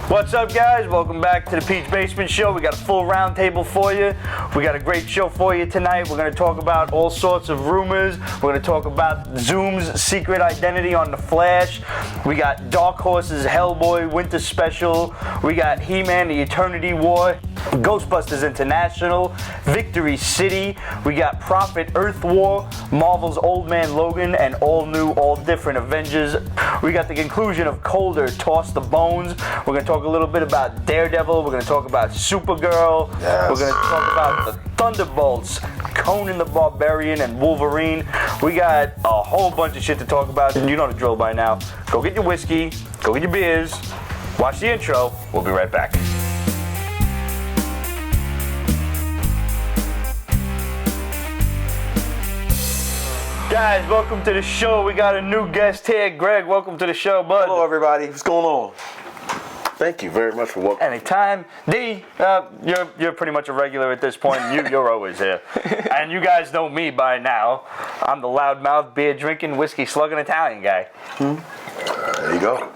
What's up, guys? Welcome back to the Peach Basement Show. We got a full roundtable for you. We got a great show for you tonight. We're going to talk about all sorts of rumors. We're going to talk about Zoom's secret identity on The Flash. We got Dark Horse's Hellboy Winter Special. We got He-Man, The Eternity War, Ghostbusters International, Victory City. We got Prophet Earth War, Marvel's Old Man Logan, and all new, all different Avengers. We got the conclusion of Colder, Toss the Bones. We're going to talk a little bit about Daredevil. We're going to talk about Supergirl. Yes. We're going to talk about the Thunderbolts, Conan the Barbarian, and Wolverine. We got a whole bunch of shit to talk about. You know the drill by now. Go get your whiskey. Go get your beers. Watch the intro. We'll be right back. Guys, welcome to the show. We got a new guest here. Greg, welcome to the show, bud. Hello, everybody. What's going on? Thank you very much for welcoming. Anytime. D, you're pretty much a regular at this point. You're always here. And you guys know me by now. I'm the loudmouth, beer-drinking, whiskey-slugging Italian guy. There you go.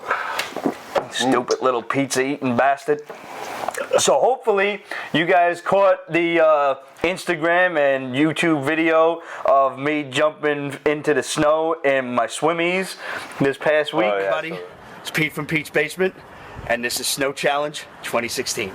Stupid little pizza-eating bastard. So hopefully you guys caught the Instagram and YouTube video of me jumping into the snow in my swimmies this past week. yeah, Buddy, it's Pete from Pete's Basement, and this is Snow Challenge 2016.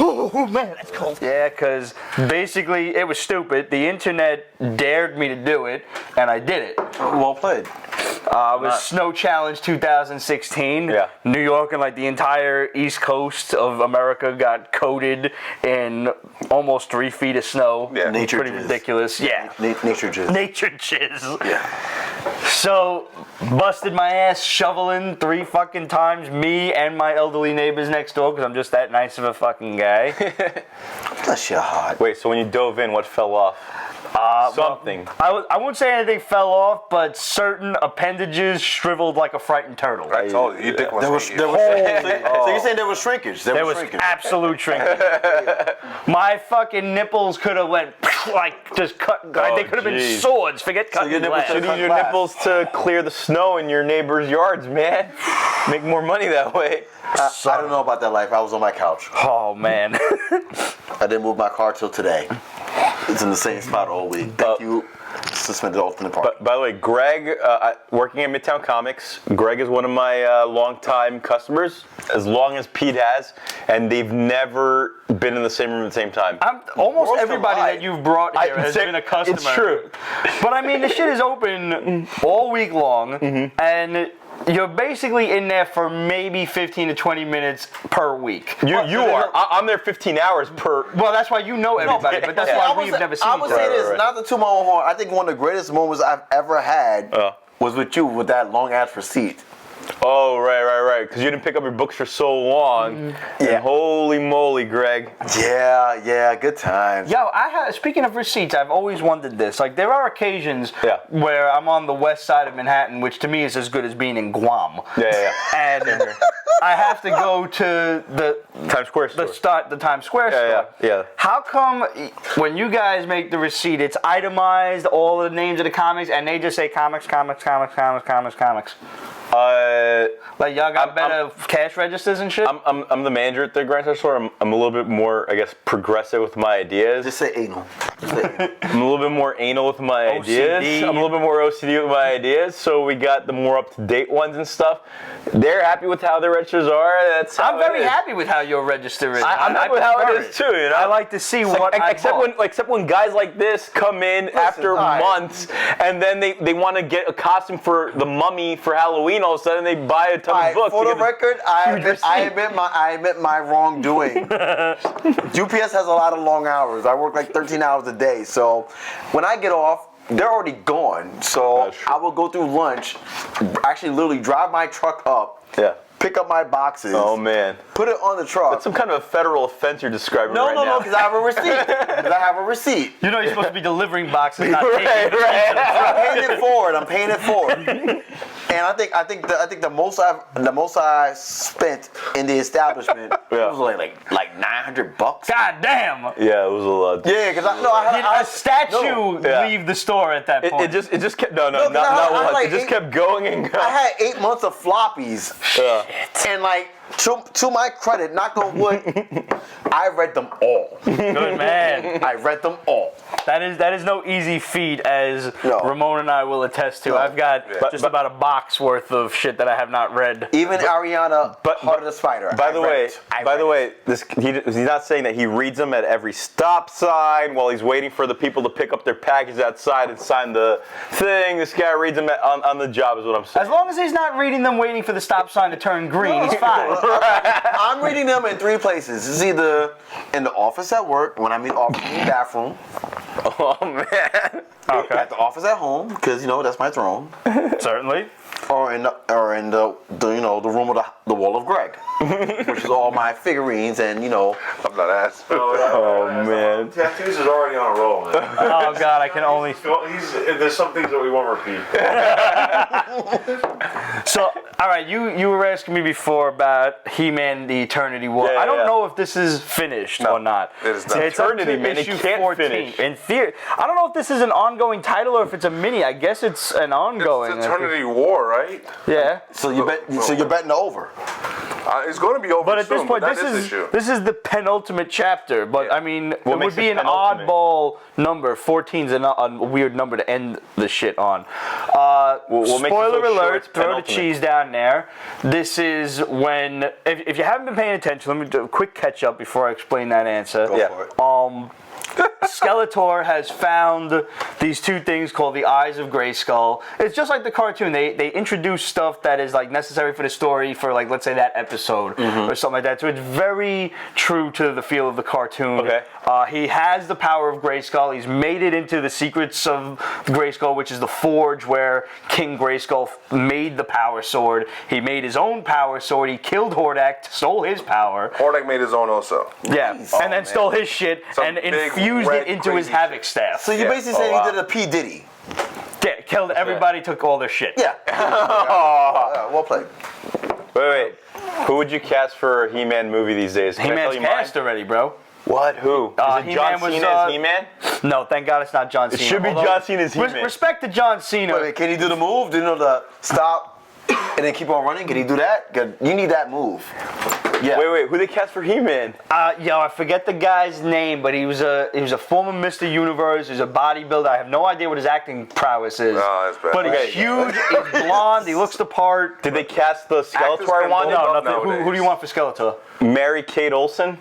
Oh man, that's cold. Yeah, because basically it was stupid. The internet dared me to do it, and I did it. Well played. It was Snow Challenge 2016. Yeah. New York and like the entire East Coast of America got coated in almost 3 feet of snow. Yeah. Nature Pretty jizz. ridiculous. Yeah. Nature jizz. Nature jizz. Yeah. So, busted my ass shoveling 3 fucking times, me and my elderly neighbors next door, because I'm just that nice of a fucking guy. Bless your heart. Wait, so when you dove in, what fell off? Something. Well, I won't say anything fell off, but certain appendages shriveled like a frightened turtle. I told you, your dick was shrinkage. So you're saying there was shrinkage? There was absolute shrinkage. My fucking nipples could have went like just cut. They could have been swords. Forget cutting your nipples glass. You need your nipples to clear the snow in your neighbor's yards, man. Make more money that way. I don't know about that life. I was on my couch. Oh man. I didn't move my car till today. It's in the same spot all week. Thank you. Suspended off in the park. But by the way, Greg, working at Midtown Comics, Greg is one of my longtime customers, as long as Pete has, and they've never been in the same room at the same time. Almost World's everybody alive. that you've brought here has been a customer. It's true. But I mean, the shit is open all week long, and you're basically in there for maybe 15 to 20 minutes per week. You are. I'm there 15 hours per. Well, that's why you know everybody, but that's why we've never seen I each would other. say this, not to toot my own horn. I think one of the greatest moments I've ever had was with you with that long ass receipt. Oh, right. Because you didn't pick up your books for so long. Yeah. And holy moly, Greg. Yeah, good times. Yo, speaking of receipts, I've always wondered this. Like, there are occasions where I'm on the west side of Manhattan, which to me is as good as being in Guam. Yeah. And I have to go to the Times Square store. the Times Square store. Yeah. How come when you guys make the receipt, it's itemized, all the names of the comics, and they just say comics? Like y'all got better cash registers and shit? I'm the manager at the Grand Central store. I'm a little bit more, I guess, progressive with my ideas. Just say anal. I'm a little bit more anal with my ideas. I'm a little bit more OCD with my ideas. So we got the more up-to-date ones and stuff. They're happy with how their registers are. That's how I'm very happy with how your register is. I'm happy with how it is too. You know? I like to see what I bought. Except when guys like this come in after months, and then they want to get a costume for the Mummy for Halloween. All of a sudden, they buy a ton of books. For the record, I admit my wrongdoing. UPS has a lot of long hours. I work like 13 hours a day. So when I get off, they're already gone. So I will go through lunch, actually literally drive my truck up, pick up my boxes. Oh man. Put it on the truck. That's some kind of a federal offense you're describing right now. No, because I have a receipt. Because I have a receipt. You know you're supposed to be delivering boxes, not taking Right. I'm paying it forward. And I think the most I spent in the establishment was like $900. God damn. Yeah, it was a lot. Yeah, because I Did a statue leave the store at that point? It just kept not I once. like It just kept going and going. I had 8 months of floppies. And like to my credit, knock on wood, I read them all. Good man. I read them all. That is no easy feat, as Ramon and I will attest to. I've got just about a box worth of shit that I have not read. Even Ariana, Heart of the Spider. By the way, he's not saying that he reads them at every stop sign while he's waiting for the people to pick up their package outside and sign the thing. This guy reads them on the job, is what I'm saying. As long as he's not reading them waiting for the stop sign to turn green, he's fine. I'm reading them in 3 places. It's either in the office at work, when I'm in the bathroom. Oh man. Okay. At the office at home, because that's my throne. Certainly. Or in the room of the wall of Greg, which is all my figurines and I'm not asking. Oh man. Tattoos is already on a roll, man. Oh God, I can only. There's some things that we won't repeat. So, all right, you were asking me before about He-Man: The Eternity War. Yeah, I don't know if this is finished or not. It is not. It's up to Eternity, man. It issue can't 14. finish. In theory, I don't know if this is an ongoing title or if it's a mini. I guess it's an ongoing. It's Eternity War, right? Yeah. So you're betting over. It's going to be over But at soon, this point, but that issue. this is the penultimate chapter. But I mean, What it makes would be it an penultimate? oddball number. 14's a weird number to end the shit on. What makes it Spoiler so short alert! it's Throw the penultimate? cheese down there. This is when, if you haven't been paying attention, let me do a quick catch up before I explain that answer. Go for it. Skeletor has found these 2 things called the Eyes of Grayskull. It's just like the cartoon. They introduce stuff that is like necessary for the story for, like, let's say that episode or something like that. So it's very true to the feel of the cartoon. Okay. He has the power of Grayskull. He's made it into the secrets of Grayskull, which is the forge where King Grayskull made the power sword. He made his own power sword. He killed Hordak, stole his power. Hordak made his own also. Yeah, and then man. stole his shit Some and big, infused red, it into his crazy Havoc staff. So you basically saying he did a P. Diddy. Yeah, killed everybody, took all their shit. Yeah. Well played. Wait. Who would you cast for a He-Man movie these days? Can I tell He-Man's you cast mine? already, bro. What? Who? Is it He-Man John was, Cena as He-Man? No, thank God it's not John Cena. should be John Cena as He-Man. Respect to John Cena. Wait, can he do the move? Do you know the stop and then keep on running? Can he do that? You need that move. Yeah. Wait. Who they cast for He-Man? I forget the guy's name, but he was a former Mr. Universe. He's a bodybuilder. I have no idea what his acting prowess is. No, that's bad. But he's huge. He's blonde. He looks the part. Did they cast the Actors Skeletor I can wanted? hold No, up nothing. Who do you want for Skeletor? Mary Kate Olsen?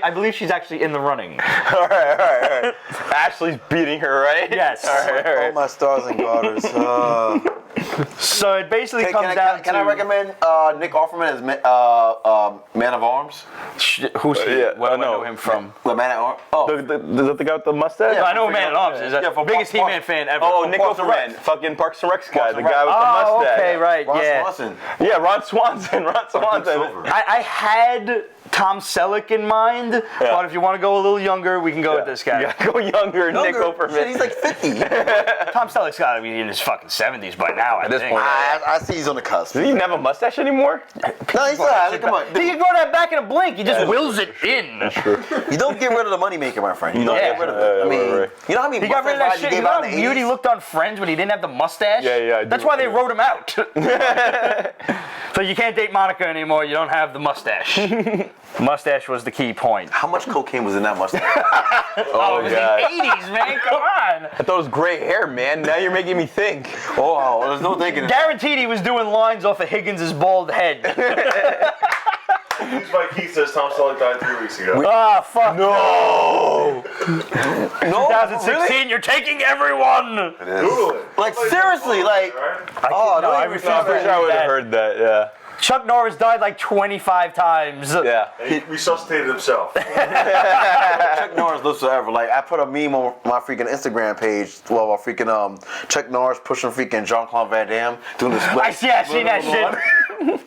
I believe she's actually in the running. All right. Ashley's beating her, right? Yes. All right. All my stars and garters. So it basically comes down to... Can I recommend Nick Offerman as Man of Arms? Who's he? Yeah, Where do I no. know him from? The Man at Arms? Oh. The guy with the mustache? I know who Man at Arms is. Yeah, from Biggest Parks- He-Man fan ever. Oh, Nick Parks and Offerman. Rec. Fucking Parks and Rec guy. The and Rec. guy with the mustache. okay, right, Ron yeah. Swanson. Yeah, Ron Swanson. Silver. I had Tom Selleck in mind, but if you want to go a little younger, we can go with this guy. Yeah, go younger, Nick Shit, Offerman. he's like 50. Tom Selleck's got to be in his fucking 70s by now, at this point. I see he's on the cusp. Does he even have a mustache anymore? No, he's still has it. Come on. He can grow that back in a blink. He just wills it in. You don't get rid of the moneymaker, my friend. You don't Yeah. get rid of it. I mean, right. you know how many He got rid of that mustache shit. you You gave know out how in the weird he 80s? looked on Friends when he didn't have the mustache? Yeah, I do. That's why they wrote him out. So you can't date Monica anymore. You don't have the mustache. Mustache was the key point. How much cocaine was in that mustache? Oh, it was God. the 80s, man. Come on. I thought it was gray hair, man. Now you're making me think. Oh, there's no thinking. Guaranteed he was doing lines off of Higgins' bald head. That's why Keith says Tom Selleck died 3 weeks ago. Ah, fuck. No. No, 2016, really? you're taking everyone. Google it. Like seriously, like. Right? Oh, no, I even refuse I'm to pretty sure I would have that. heard that, yeah. Chuck Norris died like 25 times. Yeah. And he resuscitated himself. Chuck Norris lives forever. Like I put a meme on my freaking Instagram page. Well, freaking Chuck Norris pushing freaking Jean-Claude Van Damme doing the split. I see that shit.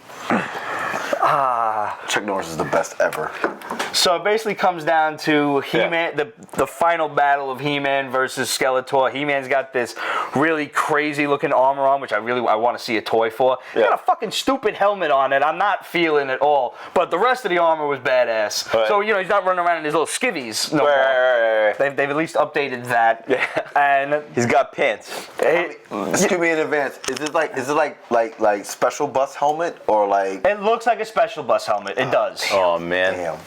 Chuck Norris is the best ever. So it basically comes down to He-Man, the final battle of He-Man versus Skeletor. He-Man's got this really crazy looking armor on, which I want to see a toy for. He's got a fucking stupid helmet on it. I'm not feeling it all. But the rest of the armor was badass. Right. So, he's not running around in his little skivvies no more. Right. They've at least updated that. Yeah. And he's got pants. Excuse me in advance. Is it like special bus helmet or like? It looks like a special bus helmet. It does. Oh man. Damn.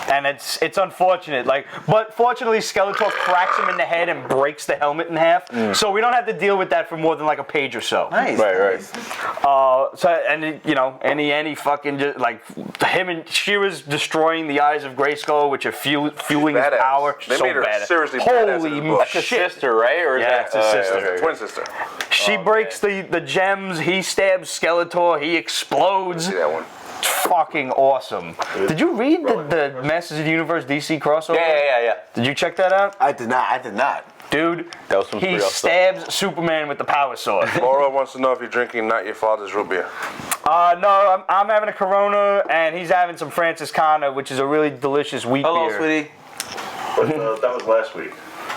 And it's unfortunate, but fortunately Skeletor cracks him in the head and breaks the helmet in half, so we don't have to deal with that for more than like a page or so. Nice. Right. Any fucking him and she was destroying the eyes of Grayskull, which are fueling his Badass. power. They so made her badass. seriously badass in the book. That's his sister, right? Or is Yeah, that, it's his sister. okay. Twin sister. She breaks the gems. He stabs Skeletor. He explodes. See that one? Fucking awesome. Did you read the Masters of the Universe DC crossover? Yeah. Did you check that out? I did not. Dude, That was some he pretty awesome stabs Superman with the power sword. Laura wants to know if you're drinking not your father's root beer. No, I'm having a Corona, and he's having some Franciscana, which is a really delicious wheat Hello, beer. sweetie. But that was last week.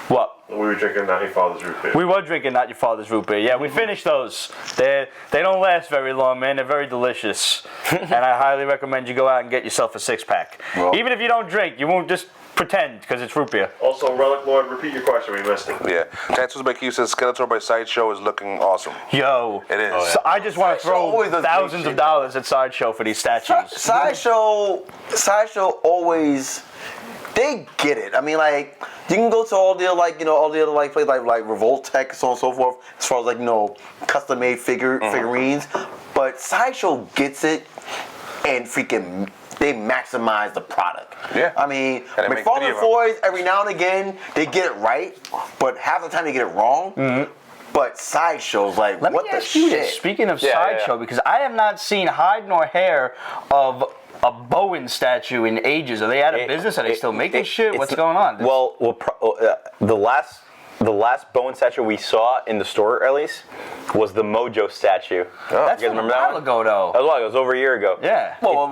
What? We were drinking not your father's root beer. We were drinking Not Your Father's Root Beer. Yeah, we finished those. They don't last very long, man. They're very delicious. And I highly recommend you go out and get yourself a 6-pack. Well, Even if you don't drink, you won't just pretend because it's root beer. Also, Relic Lord, repeat your question. We missed it. Yeah. Chances by Q says Skeletor by Sideshow is looking awesome. Yo. It is. So I just want to Sideshow always throw does great thousands of shit. dollars at Sideshow for these statues. Sideshow always, they get it. I mean, like, you can go to all the other places like Revolt Tech, so on and so forth, as far as custom-made figurines. But Sideshow gets it, and freaking they maximize the product. Yeah. I mean, And they make 3 McFarlane of them. Toys every now and again they get it right, but half the time they get it wrong. But Sideshow's like, Let what me the ask you shit? this. Speaking of Yeah, Sideshow, yeah. because I have not seen hide nor hair of a Bowen statue in ages. Are they out of business? Are they still making shit? What's going on? The last Bowen statue we saw in the store, at least, was the Mojo statue. That's you from guys a remember that while one? ago, though. That was long. It was over a year ago. Yeah. What,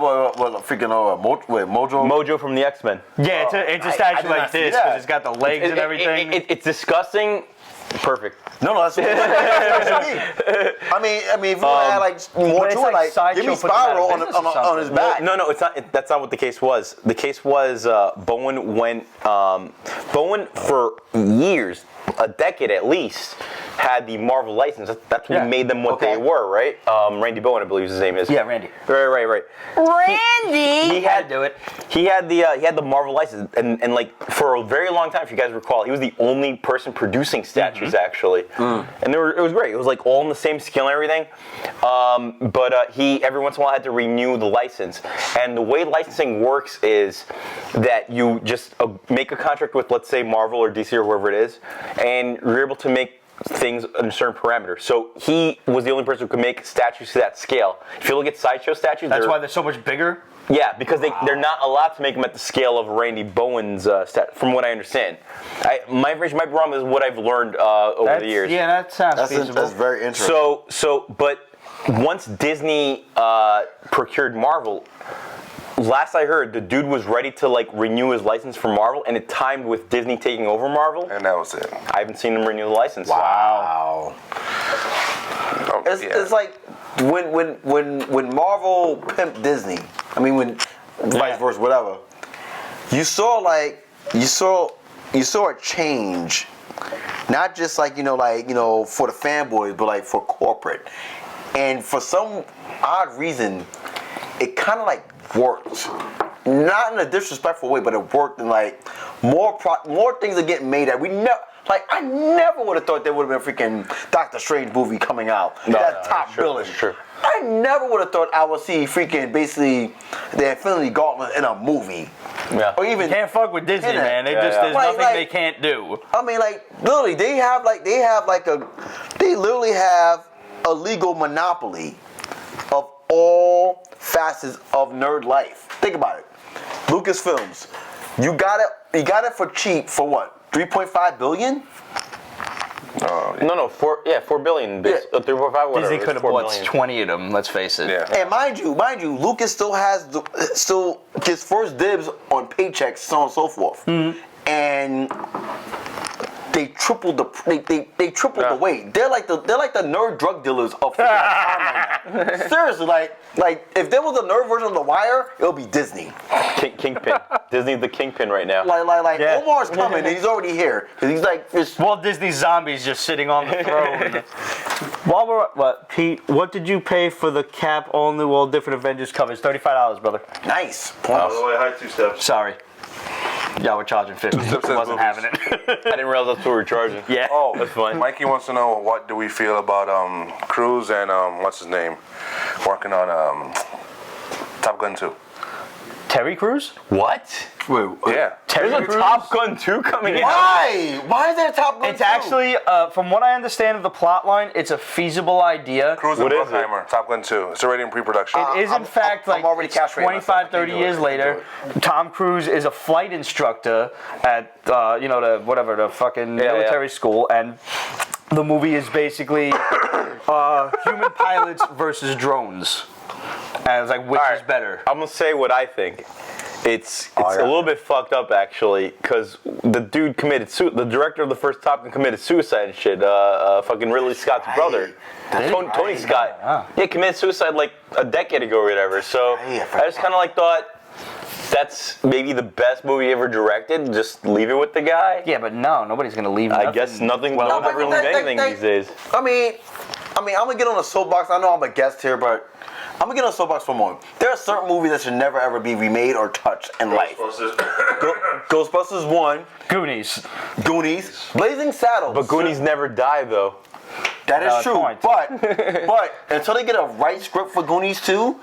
freaking Mojo? Mojo from the X-Men. Yeah, it's a I statue did like not see this that. because it's got the legs and everything. It's disgusting. Perfect. No, that's what I mean, if you want to add like more But to it's it, like like give me Sideshow put them out of Spiral business or on his something. back. No, that's not what the case was. The case was Bowen went. Bowen for years, a decade at least, had the Marvel license. That's what made them what they were, right? Randy Bowen, I believe his name is. Yeah, Randy. Right. Randy! He had to do it. He had the Marvel license, and like for a very long time, if you guys recall, he was the only person producing statues actually, and it was great. It was like all in the same scale and everything, but he every once in a while had to renew the license. And the way licensing works is that you just make a contract with, let's say, Marvel or DC or whoever it is, and you're able to make things in a certain parameter. So he was the only person who could make statues to that scale. If you look at Sideshow statues, That's why they're so much bigger? yeah, because they're not allowed to make them at the scale of Randy Bowen's from what I understand. My information might be wrong, but this is what I've learned over the years. Yeah, that sounds feasible. That's very interesting. But once Disney procured Marvel, last I heard, the dude was ready to like renew his license for Marvel, and it timed with Disney taking over Marvel. And that was it. I haven't seen him renew the license. Wow. Oh, It's like when Marvel pimped Disney. I mean, when vice versa, whatever. You saw a change, not just for the fanboys, but like for corporate. And for some odd reason, it kind of like worked. Not in a disrespectful way, but it worked, and like more things are getting made that we never. Like, I never would have thought there would have been a freaking Doctor Strange movie coming out. That's top billing. That's true. I never would have thought I would see freaking basically the Infinity Gauntlet in a movie. Yeah. Or even You can't fuck with Disney, man. There's Like- nothing like- they can't do. I mean, like literally, they literally have a legal monopoly of all facets of nerd life. Think about it. Lucasfilms, you got it for cheap for what? 3.5 billion? No, 4 billion. 3.5 whatever. Disney could have bought 4 billion. 20 of them. Let's face it. Yeah. And mind you, Lucas still gets first dibs on paychecks, so on and so forth. And they tripled they tripled the weight. They're like the nerd drug dealers of time right now. Seriously, like if there was a nerd version of The Wire, it would be Disney. Kingpin. Disney's the kingpin right now. Like Yeah. Omar's coming and he's already here. 'Cause he's like this. Walt Disney's zombies just sitting on the throne. While we're Pete, what did you pay for the Cap all new, all different Avengers covers? $35, brother. Nice. By the way, hi, 2 steps. Sorry. Yeah, we're charging 50. Steps Wasn't movies. having it. I didn't realize that's what we're charging. Yeah. Oh, That's fine. Mikey wants to know what do we feel about Cruise and what's his name, working on Top Gun 2. Terry Crews? What? Wait, Yeah. There's a Crews? Top Gun 2 coming out. why? Why is there a Top Gun It's 2? actually, from what I understand of the plot line, it's a feasible idea. Cruise and What is it? Bruckheimer, Top Gun 2. It's already in pre-production. It is in fact I'm like already it's castrated 25, myself. I can't 30 do it. years I can't later. Tom Cruise is a flight instructor at the fucking military school, and the movie is basically human pilots versus drones. And it's like which is better? I'm gonna say what I think. It's a little bit fucked up actually, because the dude the director of the first Top Gun committed suicide and shit. Fucking Ridley Scott's brother, Tony Scott. Yeah, committed suicide like a decade ago or whatever. So I just kind of like thought that's maybe the best movie ever directed. Just leave it with the guy. Yeah, but no, nobody's gonna leave. I guess nothing. No one's ever leave anything these days. I mean, I'm gonna get on a soapbox. I know I'm a guest here, but I'm gonna get on a soapbox for more. There are certain movies that should never ever be remade or touched in life. Ghostbusters 1, Goonies. Goonies, Blazing Saddles. But Goonies never die though. That is Valid true. point. But until they get a right script for Goonies 2,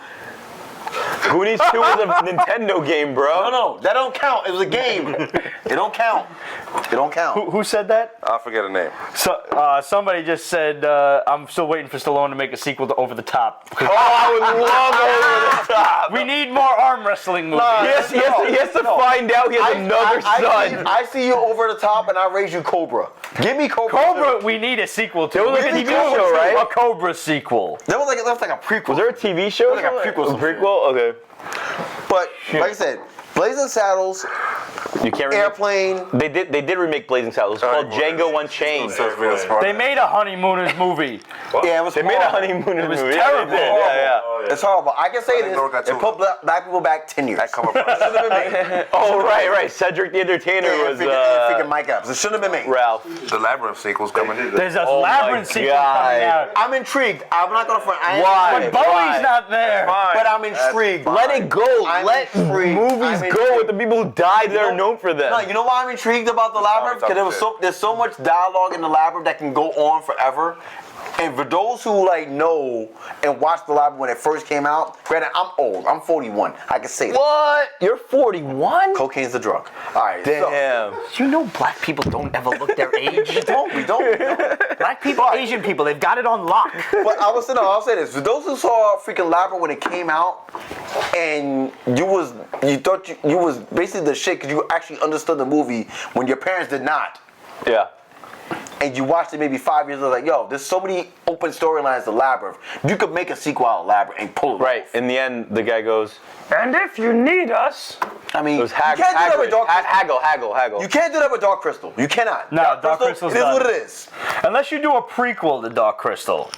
Goonies 2 was a Nintendo game, bro. no, that don't count. It was a game. It don't count. It don't count. Who said that? I forget the name. So somebody just said I'm still waiting for Stallone to make a sequel to Over the Top. Oh, I would love Over the Top. We need more arm wrestling movies. He has to find out he has another son. I see you Over the Top, and I raise you Cobra. Give me Cobra. Cobra, we need a sequel to. There was like a We TV need Cobra show, too. right? A Cobra sequel. That was like a prequel. Was there a TV show? Like a prequel, some shit. prequel? Okay. But like I said, Blazing Saddles, You can't remake. Airplane. They did remake Blazing Saddles. It's called Django Unchained. They made a Honeymooners movie. Yeah, it was They made a horrible. honeymoon It was movie. terrible. Yeah, they did. Yeah. It's horrible. I can say I think Nora got this. It two. put black people back 10 years. That cover price. It shouldn't have been made. Oh, right. Cedric the Entertainer was freaking Mike Epps. It shouldn't have been made. Ralph. The Labyrinth sequel's coming. There's a Oh my Labyrinth sequel God. coming out. I'm intrigued. I'm not gonna front. I ain't Why? intrigued. Bowie's Why? not there. But I'm intrigued. Let it go. I'm Let intrigued. movies I'm go intrigued. with the people who died that are known for them. No, you know why I'm intrigued about the Labyrinth? Because there's so much dialogue in the Labyrinth that can go on forever. And for those who know and watched the Labyrinth when it first came out, granted, I'm old. I'm 41. I can say that. What? You're 41? Cocaine's the drug. All right. Damn. You know black people don't ever look their age. We don't. Black people, Asian people, they've got it on lock. But I'll say this: for those who saw freaking Labyrinth when it came out, and you thought you was basically the shit because you actually understood the movie when your parents did not, Yeah. and you watched it maybe 5 years ago, like, yo, there's so many open storylines to Labyrinth. You could make a sequel out of Labyrinth and pull it Right. off. In the end, the guy goes, and if you need us. I mean, It was you can't do that with Dark Crystal. Haggle. You can't do that with Dark Crystal. You cannot. No, Dark Crystal's It is done. what it is. Unless you do a prequel to Dark Crystal.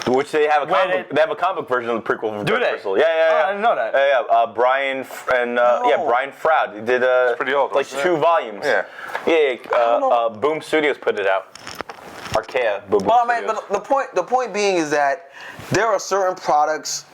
Which they have a When comic. They have a comic version of the prequel from Do Dark they? Crystal. Yeah. Oh, I didn't know that. Yeah. Brian Brian Froud. He did pretty old, like wasn't it? 2 volumes. Yeah. Yeah. Boom Studios put it out. Archaea. Boom Well, I mean, Studios. but the point being is that there are certain products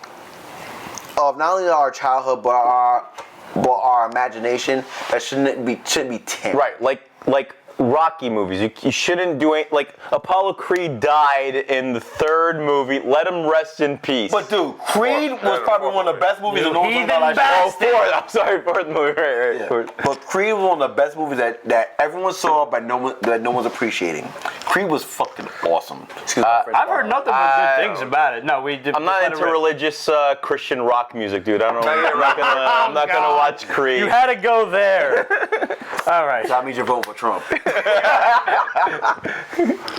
of not only our childhood but our imagination that shouldn't be tamed. Right, like Rocky movies. You shouldn't do it. Like Apollo Creed died in the 3rd movie. Let him rest in peace. But dude, Creed was probably one of the best movies in all Heathen time. bastard. I'm sorry, 4th movie. Right. But Creed was one of the best movies that everyone saw, but that no one's appreciating. Creed was fucking awesome. Excuse my French, I've heard nothing but good things about it. No, we did. I'm not into religious Christian rock music, dude. I'm not gonna watch Creed. You had to go there. All right. That means you're voting for Trump.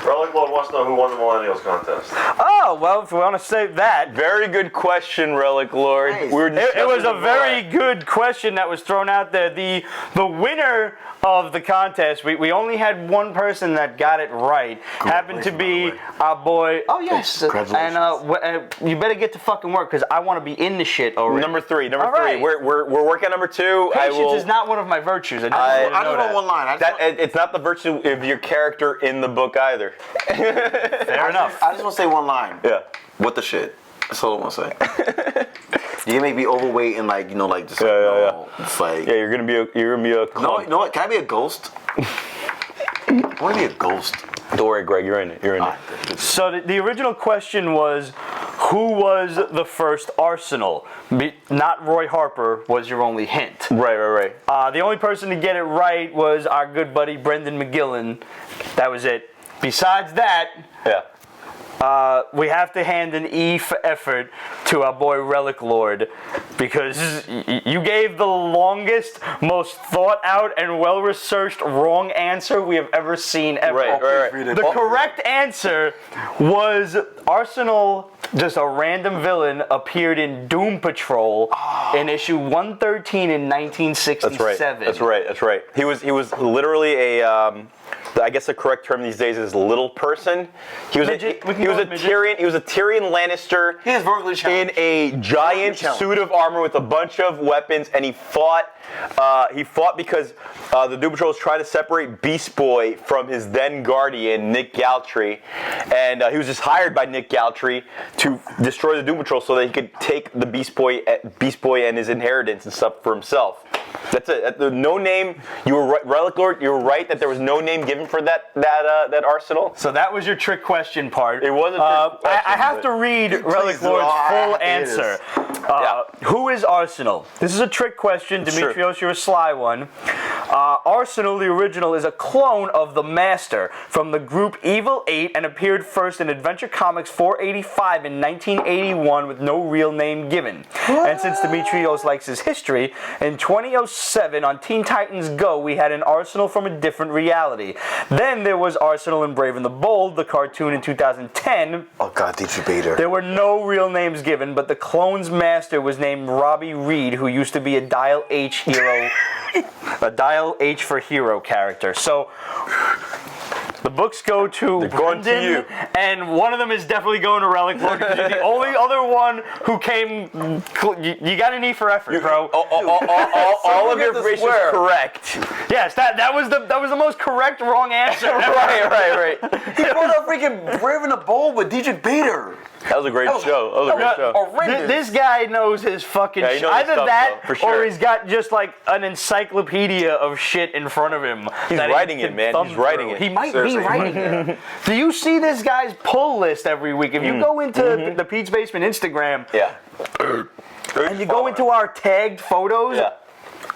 Relic Lord wants to know who won the Millennials contest. Oh, well, if we want to save that. Very good question, Relic Lord. Nice. We were It was a discussing very good question that was thrown out there. The winner of the contest, we only had one person that got it right. Happened to be our boy. Oh, yes. Congratulations. And you better get to fucking work because I want to be in the shit already. Number three. All right. We're working on number two. Patience is not one of my virtues. I I know one line. It's not the virtue of your character in the book either. Fair enough. I just want to say one line. Yeah. What the shit? That's all I want to say. You may be overweight and like just like, Yeah. It's like Yeah, you're gonna be a no, clump. you know what? Can I be a ghost? I want to be a ghost. Don't worry, Greg. You're in it. You're in it. So the original question was, who was the first Arsenal? Not Roy Harper was your only hint. Right. The only person to get it right was our good buddy Brendan McGillen. That was it. Besides that, Yeah. we have to hand an E for effort to our boy Relic Lord because you gave the longest, most thought out, and well-researched wrong answer we have ever seen ever. Right. The correct answer was Arsenal, just a random villain, appeared in Doom Patrol in issue 113 in 1967. That's right. He was literally a. I guess the correct term these days is little person. He was Midget. he was a Tyrion. He was a Tyrion Lannister. He is vertically in challenged. a giant challenged. suit of armor with a bunch of weapons, and he fought. He fought because the Doom Patrol was trying to separate Beast Boy from his then guardian Nick Galtrey, and he was just hired by Nick Galtrey to destroy the Doom Patrol so that he could take the Beast Boy and his inheritance and stuff for himself. That's it. No name. You were right, Relic Lord. You were right that there was no name given for that arsenal. So that was your trick question part. It was a trick question, I have to read Relic Lord's full it answer. Yeah. Who is Arsenal? This is a trick question. Dimitrios, you're a sly one. Arsenal, the original, is a clone of the Master from the group Evil 8 and appeared first in Adventure Comics 485 in 1981 with no real name given. And since Dimitrios likes his history, in 2007 on Teen Titans Go, we had an Arsenal from a different reality. Then there was Arsenal in Brave and the Bold, the cartoon in 2010. Oh God, Dietrich Bader. There were no real names given, but the clone's master was named Robbie Reed, who used to be a Dial H hero, a Dial H for hero character. So the books go to Brendan, you. and one of them is definitely going to Relic Lord because you're the only other one who came. You got an E for effort, bro. All of your information is correct. Yes, that was the most correct wrong answer. Right. He brought up freaking Brave and the Bold with Dietrich Bader. That was a great show. Horrendous. This guy knows his fucking he shit. knows his Either stuff, that, though, for sure. or he's got just like an encyclopedia of shit in front of him. He's that writing he it, can man. thumb He's writing through. it. He might Seriously. be writing it. Do you see this guy's pull list every week? If you go into the Pete's Basement Instagram Yeah. and you go into our tagged photos, Yeah.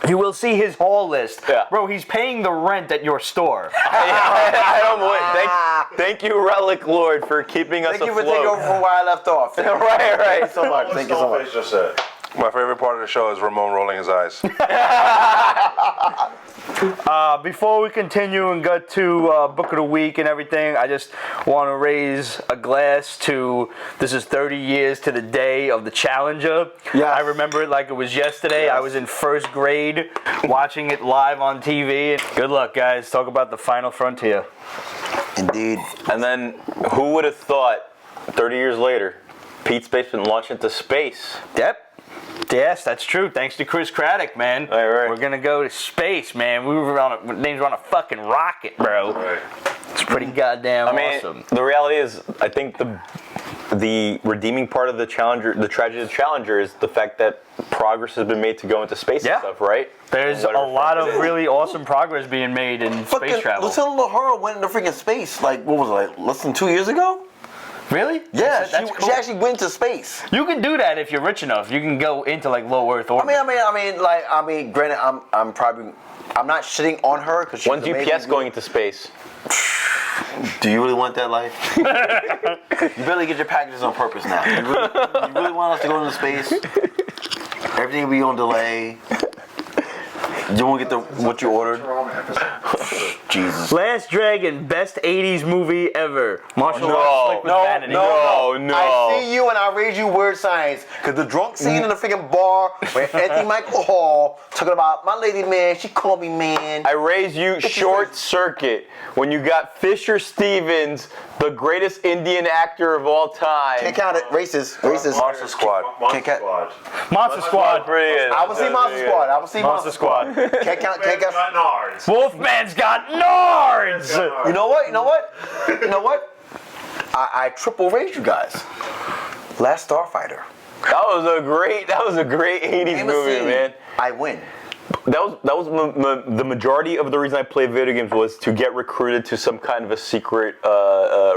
you will see his haul list. Yeah. Bro, he's paying the rent at your store. I don't know. Thank you, Relic Lord, for keeping us Thank you afloat. for taking over from where I left off. Right. Thank you so much. What Thank you so much. Skullface just said. My favorite part of the show is Ramon rolling his eyes. Before we continue and get to Book of the Week and everything, I just want to raise a glass to, this is 30 years to the day of the Challenger. Yes. I remember it like it was yesterday. Yes. I was in first grade watching it live on TV. Good luck, guys. Talk about the final frontier. Indeed. And then, who would have thought, 30 years later, Pete's Basement launched into space? Yep. Yes, that's true. Thanks to Chris Craddock, man. Right. We're gonna go to space, man. Names were on a fucking rocket, bro. Right. It's pretty goddamn awesome. The reality is, I think the redeeming part of the Challenger, the tragedy of the Challenger, is the fact that progress has been made to go into space and stuff, right? There's a lot of really awesome progress being made in space travel. Lieutenant Uhura went into freaking space, like, what was it, like, less than 2 years ago? Really? Yeah, That's cool. she actually went to space. You can do that if you're rich enough. You can go into like low Earth orbit. I mean, granted, I'm not shitting on her because she's When's amazing. UPS going into space? Do you really want that life? You barely get your packages on purpose now. You really want us to go into space? Everything will be on delay. You won't get what you ordered. Jesus. Last Dragon, best 80s movie ever. Martial arts flick with vanity. No. I see you and I raise you word signs. Because the drunk scene in the freaking bar where Anthony Michael Hall talking about my lady man, she called me man. I raise you Short Circuit when you got Fisher Stevens, the greatest Indian actor of all time. Can't count it. Racist. Monster Squad. Monster Can't Squad. Monster Squad. I will see Monster Squad. I will see Monster Squad. Can't count. Got Nards. Wolfman's got Nards. You know what? I triple raised you guys. Last Starfighter. That was a great 80s movie, man. I win. That was the majority of the reason I played video games was to get recruited to some kind of a secret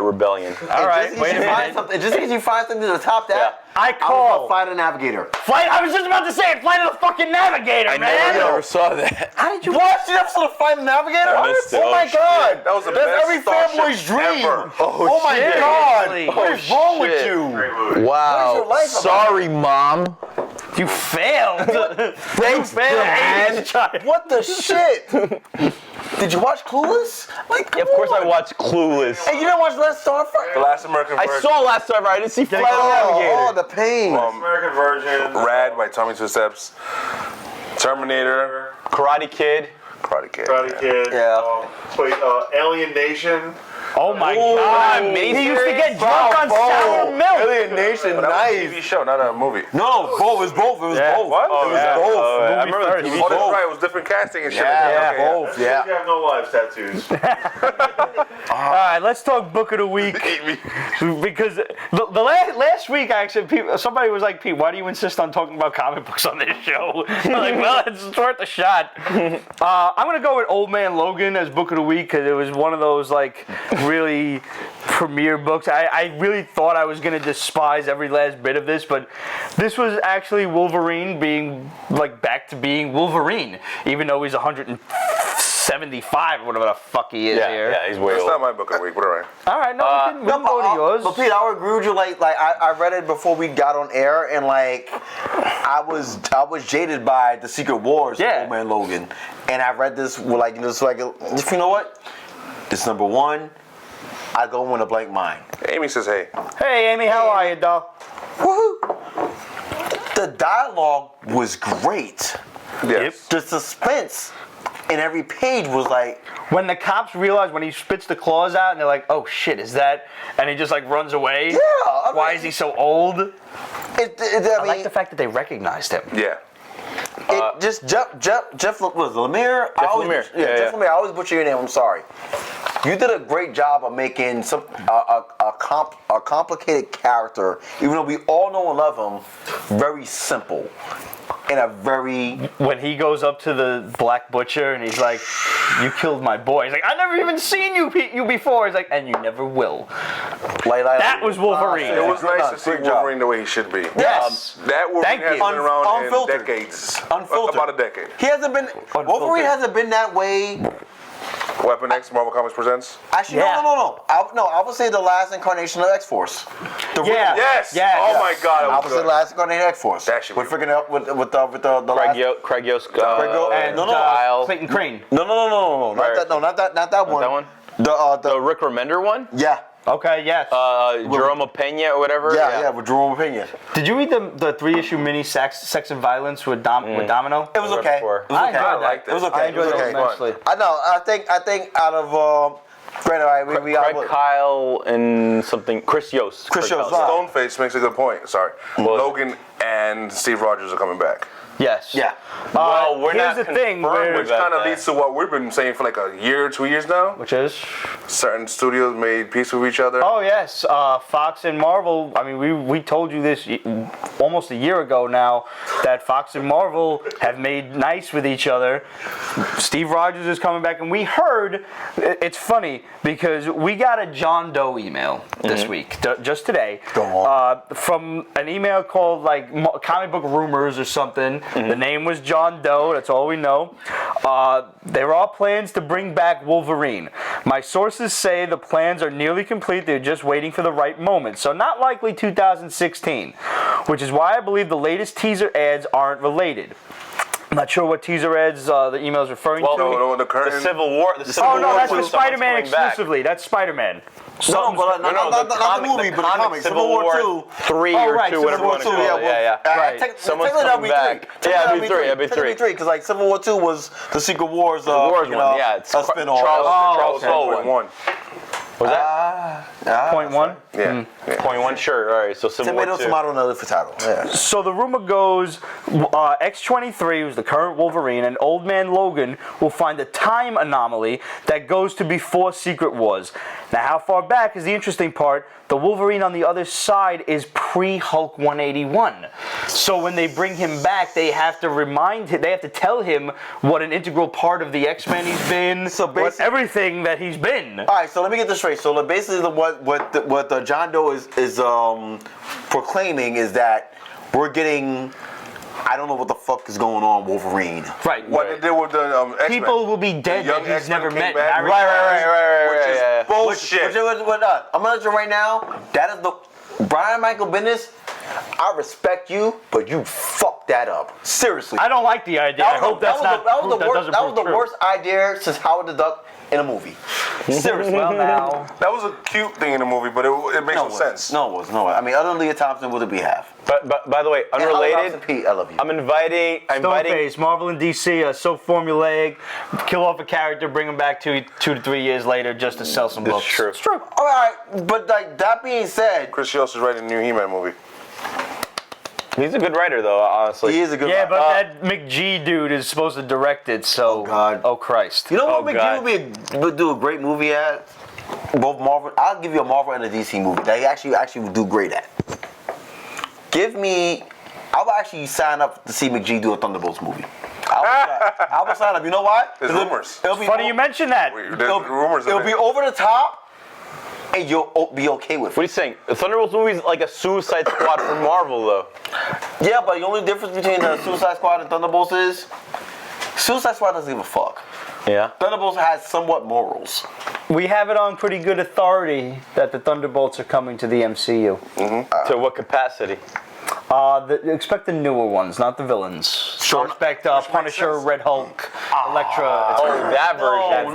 rebellion. All right, wait a minute. Just because you find something to top that, I call Fighter Navigator. I was just about to say it. Flight of the fucking Navigator, man. I never saw that. How did you watch the episode of Fighter Navigator? I missed it. Oh my God, That was the that's best every Starship fanboy's dream. ever. Oh my shit. God, Seriously. what is wrong with shit. you? Great movie. Wow. your life about? Sorry, Mom. You failed. Thanks, Dad. What the shit? Did you watch Clueless? Like, Of course I watched Clueless. Hey, you didn't watch Last The Starfighter? Last American Virgin. I saw Last Starfighter. I didn't see Flight of the Oh, Navigator. the pain. American Virgin. Rad by Tommy Two Steps. Terminator. Karate Kid. Karate Kid. Karate Kid. Yeah. Played Alien Nation. Oh my God. miniseries? He used to get drunk on sour milk. Alien Nation, But that was a nice. TV show, not a movie. No, both. It was both. It was Yeah. both. What? It was yeah. both. I remember the first. TV Oh, show. that's right. It was different casting and shit. Yeah, Okay, both. You Yeah. have no lives tattoos. All right, let's talk book of the week. Because the last week, actually, somebody was like, Pete, why do you insist on talking about comic books on this show? I'm like, well, it's worth a shot. I'm going to go with Old Man Logan as book of the week because it was one of those, like, really premiere books. I really thought I was going to despise every last bit of this, but this was actually Wolverine being, like, back to being Wolverine, even though he's 175 or whatever the fuck he is here. Yeah, he's way It's old. not my book of the week, but alright. All right, no, we can go to yours. But Pete, I would agree with you. Like I read it before we got on air, and like I was jaded by the Secret Wars, Yeah. Old Man Logan, and I read this with like just like if you know what, this number one, I go in with a blank mind. Amy says, hey. Hey, Amy, how are you, doll? Woohoo! The dialogue was great. Yes. The suspense in every page was like, When the cops realize when he spits the claws out and they're like, oh shit, is that? And he just like runs away. yeah. I Why mean, is he so old? I I like mean, the fact that they recognized him. Yeah. it just Jeff was Lemire. Lemire. Yeah, Jeff Lemire. I always butcher your name. I'm sorry. You did a great job of making some a complicated character, even though we all know and love him, very simple and a very. When he goes up to the Black Butcher and he's like, you killed my boy. He's like, I've never even seen you before. He's like, and you never will. That was Wolverine. It was Good nice job, to see great job. Wolverine the way he should be. Yes. That Wolverine Thank has you. been around Unfiltered. in decades. Unfiltered. About a decade. He hasn't been. Wolverine hasn't been that way. Weapon X, Marvel Comics presents. Actually, Yeah. no. I would say the last incarnation of X-Force. Yeah. Yes. Yeah. Oh my God. I It would was say the good. last incarnation of X-Force. That should We're be- freaking out with the last. Craig Yost, And Kyle. Clayton Crane. No, not that one. That one? The Rick Remender one? yeah. Okay, yes. Jerome Pena or whatever? Yeah, with Jerome Pena. Did you read the 3-issue mini Sex and Violence with Domino? It was Read okay. before. It was I okay. enjoyed that. liked it. It was okay. I enjoyed it was it okay. immensely. I know. I think out of Great, all right, we Craig got Kyle and something. Chris Yost. Chris Yost, Kyle. right. Stoneface makes a good point. Sorry. Logan and Steve Rogers are coming back. Yes. Yeah. Well, we're here's not the thing, confirmed Which about kind of that. leads to what we've been saying for like a year, 2 years now. Which is? Certain studios made peace with each other. Oh yes, Fox and Marvel. I mean, we told you this almost a year ago now that Fox and Marvel have made nice with each other. Steve Rogers is coming back, and we heard. It's funny because we got a John Doe email this week, just today, Go on. from an email called like Comic Book Rumors or something, The name was John Doe. That's all we know. There are plans to bring back Wolverine. My sources say the plans are nearly complete. They're just waiting for the right moment. So not likely 2016, which is why I believe the latest teaser ads aren't related. I'm not sure what teaser ads the email is referring to. No, the current. The Civil War. The Civil Oh no, War that's too, with someone's Spider-Man coming back. exclusively. That's Spider-Man. No, but not the movie, but the comics. Civil War 2. 3 Oh, or right, 2, Civil whatever you War want to 2, call it. Yeah. Right. Someone's technically coming back. Yeah, it'd be 3. It'd be 3. Because like Civil War 2 was the Secret Wars. The Wars one, yeah. It's a spin-off. Charles Soule one. Was that? Point one. Yeah. Point 1, sure. All right, so Civil War 2. Tomato, another for title. Yeah. So the rumor goes, X-23, who's the current Wolverine, and Old Man Logan will find a time anomaly that goes to before Secret Wars. Now, how far back is the interesting part? The Wolverine on the other side is pre-Hulk 181. So when they bring him back, they have to remind him, they have to tell him what an integral part of the X-Men he's been, So what everything that he's been. All right, so let me get this straight. So basically, what John Doe is proclaiming is that we're getting. I don't know what the fuck is going on, Wolverine. Right. What they did with the X-Men. People will be dead young that he's X-Men never came met. back. Right. Bullshit. I'm gonna let you right now. That is the Brian Michael Bendis. I respect you, but you fucked that up. Seriously. I don't like the idea. I hope that's not. That was the true. worst idea since Howard the Duck in a movie. Seriously. Well, now. That was a cute thing in the movie, but it makes no sense. No, it was no. I mean, other than Leah Thompson, what did we have? But by the way, unrelated. Pete, I love you. I'm inviting. Stoneface, Marvel and DC are so formulaic. Kill off a character, bring him back 2 to 3 years later just to sell some books. True. It's true. All right, but like that being said, Chris Yost is writing a new He-Man movie. He's a good writer, though. Honestly, he is a good. Yeah, writer. but that McG dude is supposed to direct it. So, Oh, God. oh Christ. You know what God. McGee would do a great movie at? Both Marvel. I'll give you a Marvel and a DC movie that he actually would do great at. Give me. I would actually sign up to see McGee do a Thunderbolts movie. I would sign up. You know why? There's rumors. It'll be Funny you mentioned that. There's rumors of It'll it. be over the top, and you'll be okay with what are it. you saying? The Thunderbolts movie is like a Suicide Squad for Marvel, though. Yeah, but the only difference between the Suicide Squad and Thunderbolts is Suicide Squad doesn't give a fuck. Yeah. Thunderbolts has somewhat morals. We have it on pretty good authority that the Thunderbolts are coming to the MCU. To what capacity? Expect the newer ones, not the villains. So expect Punisher, sense. Red Hulk, Elektra. Oh, that version.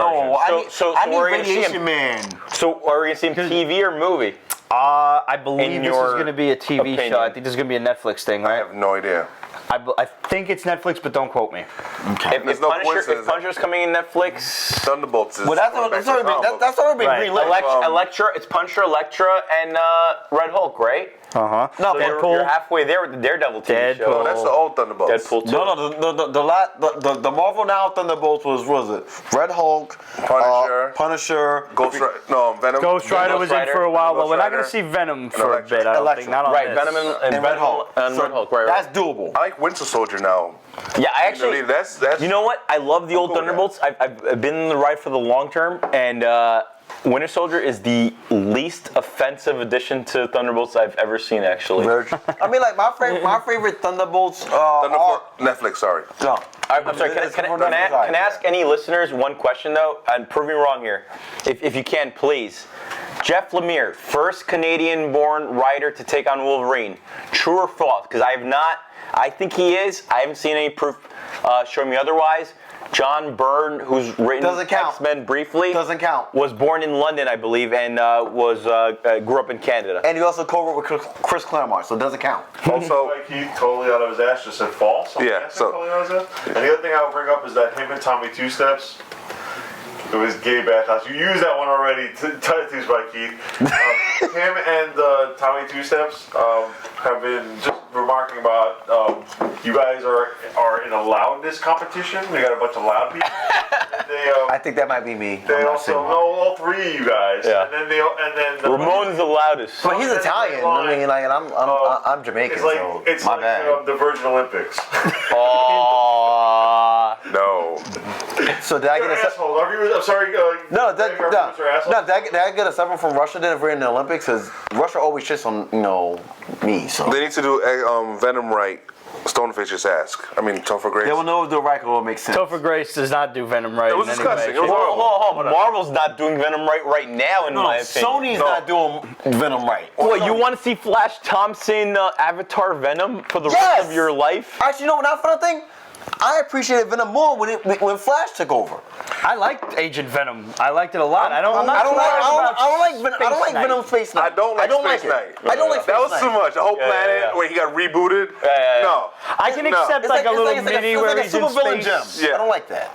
I need we're gonna see Radiation him. Man. So are we gonna see him TV or movie? I believe In this is your going to be a TV opinion. show. I think this is going to be a Netflix thing, I right? have no idea. I think it's Netflix, but don't quote me. Okay. If no Punisher, coincidence. if Punisher's coming in Netflix, Thunderbolts is. Well, that's already been Right. greenlit. Elektra, it's Punisher, Elektra, and Red Hulk, right? No, So you're halfway there with the Daredevil TV show. No, that's the old Thunderbolts. Deadpool 2. No, the Marvel Now Thunderbolts was it Red Hulk, Punisher, Ghost Rider. No, Venom. Ghost Rider was in Rider, for a while, but Ghost we're not going Rider, to see Venom for a Elektra. bit. I don't Elektra. think. Not on Right, this. Venom and Red Hulk. And So Red Hulk, right. That's doable. I like Winter Soldier now. Yeah, I actually. That's. You know what? I love the old cool with Thunderbolts. I've been in the ride for the long term, and Winter Soldier is the least offensive addition to Thunderbolts I've ever seen, actually. I mean, like my favorite Thunderbolts. Netflix. Sorry. No. I'm sorry, can I ask any listeners one question, though? And prove me wrong here. If you can, please. Jeff Lemire, first Canadian-born writer to take on Wolverine. True or false? Because I have not. I think he is. I haven't seen any proof showing me otherwise. John Byrne, who's written Doesn't count. X-Men briefly, Doesn't count. was born in London, I believe, and grew up in Canada. And he also co-wrote with Chris Claremont, so it doesn't count. Also, Like he totally out of his ass just said false. Yeah, so- Totally out of his ass. And the other thing I would bring up is that him and Tommy Two Steps. It was gay bathhouse. You used that one already. Tattoos by Keith. Him and Tommy Two Steps have been just remarking about you guys are in a loudness competition. We got a bunch of loud people. I think that might be me. They also know all three of you guys. Yeah. And then the Ramon's the loudest. But he's Italian. I mean, like, and I'm Jamaican, It's like so it's my like bad. the Virgin Olympics. Oh. no. So did I get You're an a asshole. I'm sorry. no? Did I get a 7 from Russia then if we're in the Olympics? Because Russia always shits on me. So They need to do Venom right Stoneface just asked. I mean, Topher Grace. They will know if the right will make sense. Topher Grace does not do Venom right. It was in any disgusting. way, It was shape, horrible. Hold on. Marvel's not doing Venom right now, in No, my opinion. Sony's not doing Venom right. What, you want to see Flash Thompson Avatar Venom for the Yes! rest of your life? Actually, no, not for nothing. I appreciated Venom more when Flash took over. I liked Agent Venom. I liked it a lot. I don't like Venom Space Knight. I don't like Space Knight. I don't like Space That was Knight. too much. The whole planet yeah. where he got rebooted. No. I can No. accept It's like a little it's mini it's where like a he's in super villain space. gem. Yeah. I don't like that.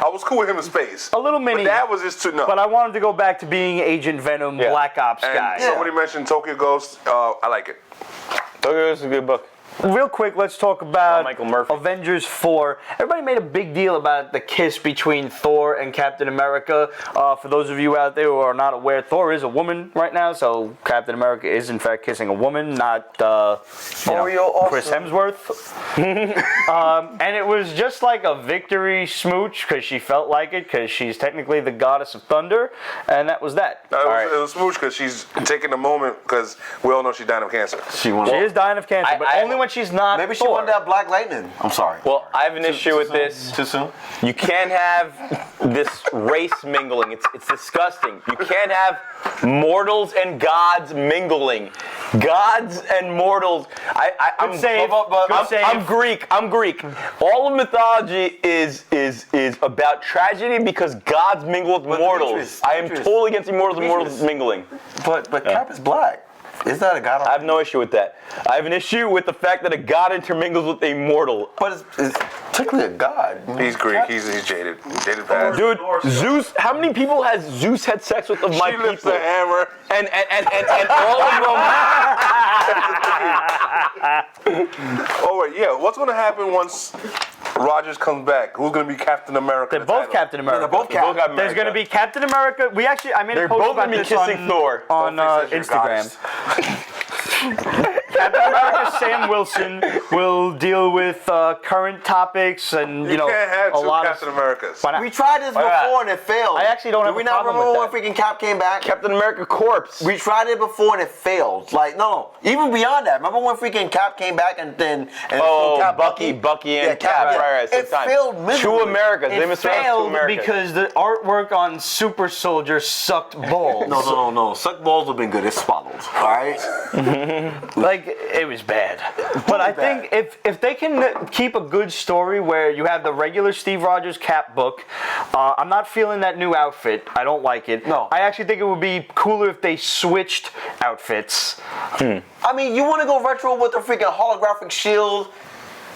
I was cool with him in space. A little mini. But that was just too no. But I wanted to go back to being Agent Venom, Yeah. Black Ops and guy. somebody mentioned Tokyo Ghost. I like it. Tokyo is a good book. Real quick, let's talk about Michael Murphy. Avengers 4. Everybody made a big deal about the kiss between Thor and Captain America. For those of you out there who are not aware, Thor is a woman right now, so Captain America is in fact kissing a woman, not Chris Hemsworth. And it was just like a victory smooch because she felt like it, because she's technically the goddess of thunder, and that was that. It was smooch because she's taking the moment because we all know she's dying of cancer. She Is dying of cancer, but only when she's not. Maybe she Thor. wanted that Black Lightning. I'm sorry. Well, I have an issue with this. Too soon? You can't have this race mingling. It's disgusting. You can't have mortals and gods mingling. Gods and mortals. I'm save. Good save. I'm Greek. All of mythology is about tragedy because gods mingle with mortals. I am Dimitrios. totally against immortals and mortals Dimitrios. mingling. But Cap is black. Is that a god? I have no issue with that. I have an issue with the fact that a god intermingles with a mortal. But it's technically a god. He's Greek. He's jaded. Jaded bad. Dude, Zeus. How many people has Zeus had sex with of my She lifts people? the hammer. And all of them. Oh wait, yeah. What's gonna happen once Rogers comes back? Who's gonna be Captain America? They're both Captain America. They're both Captain. Captain There's going to be Captain America. I made They're a post both about gonna be this kissing Thor. on Instagram. Captain America Sam Wilson will deal with current topics and You can't have a two lot Captain of. Americas. Why not? We tried this before and it failed. I actually don't have Do we a not problem remember with when freaking Cap came back? Captain America corpse. We tried it before and it failed. Like no, even beyond that. Remember when freaking Cap came back and Cap, Bucky and Cap. yeah. Right, same It time. failed miserably. Two Americas. They It missed out on two failed Americas. because the artwork on Super Soldier sucked balls. No. Suck balls have been good. It's swallowed. All right. Like, it was bad. But I think if they can keep a good story where you have the regular Steve Rogers Cap book, I'm not feeling that new outfit. I don't like it. No. I actually think it would be cooler if they switched outfits. I mean, you want to go retro with the freaking holographic shield?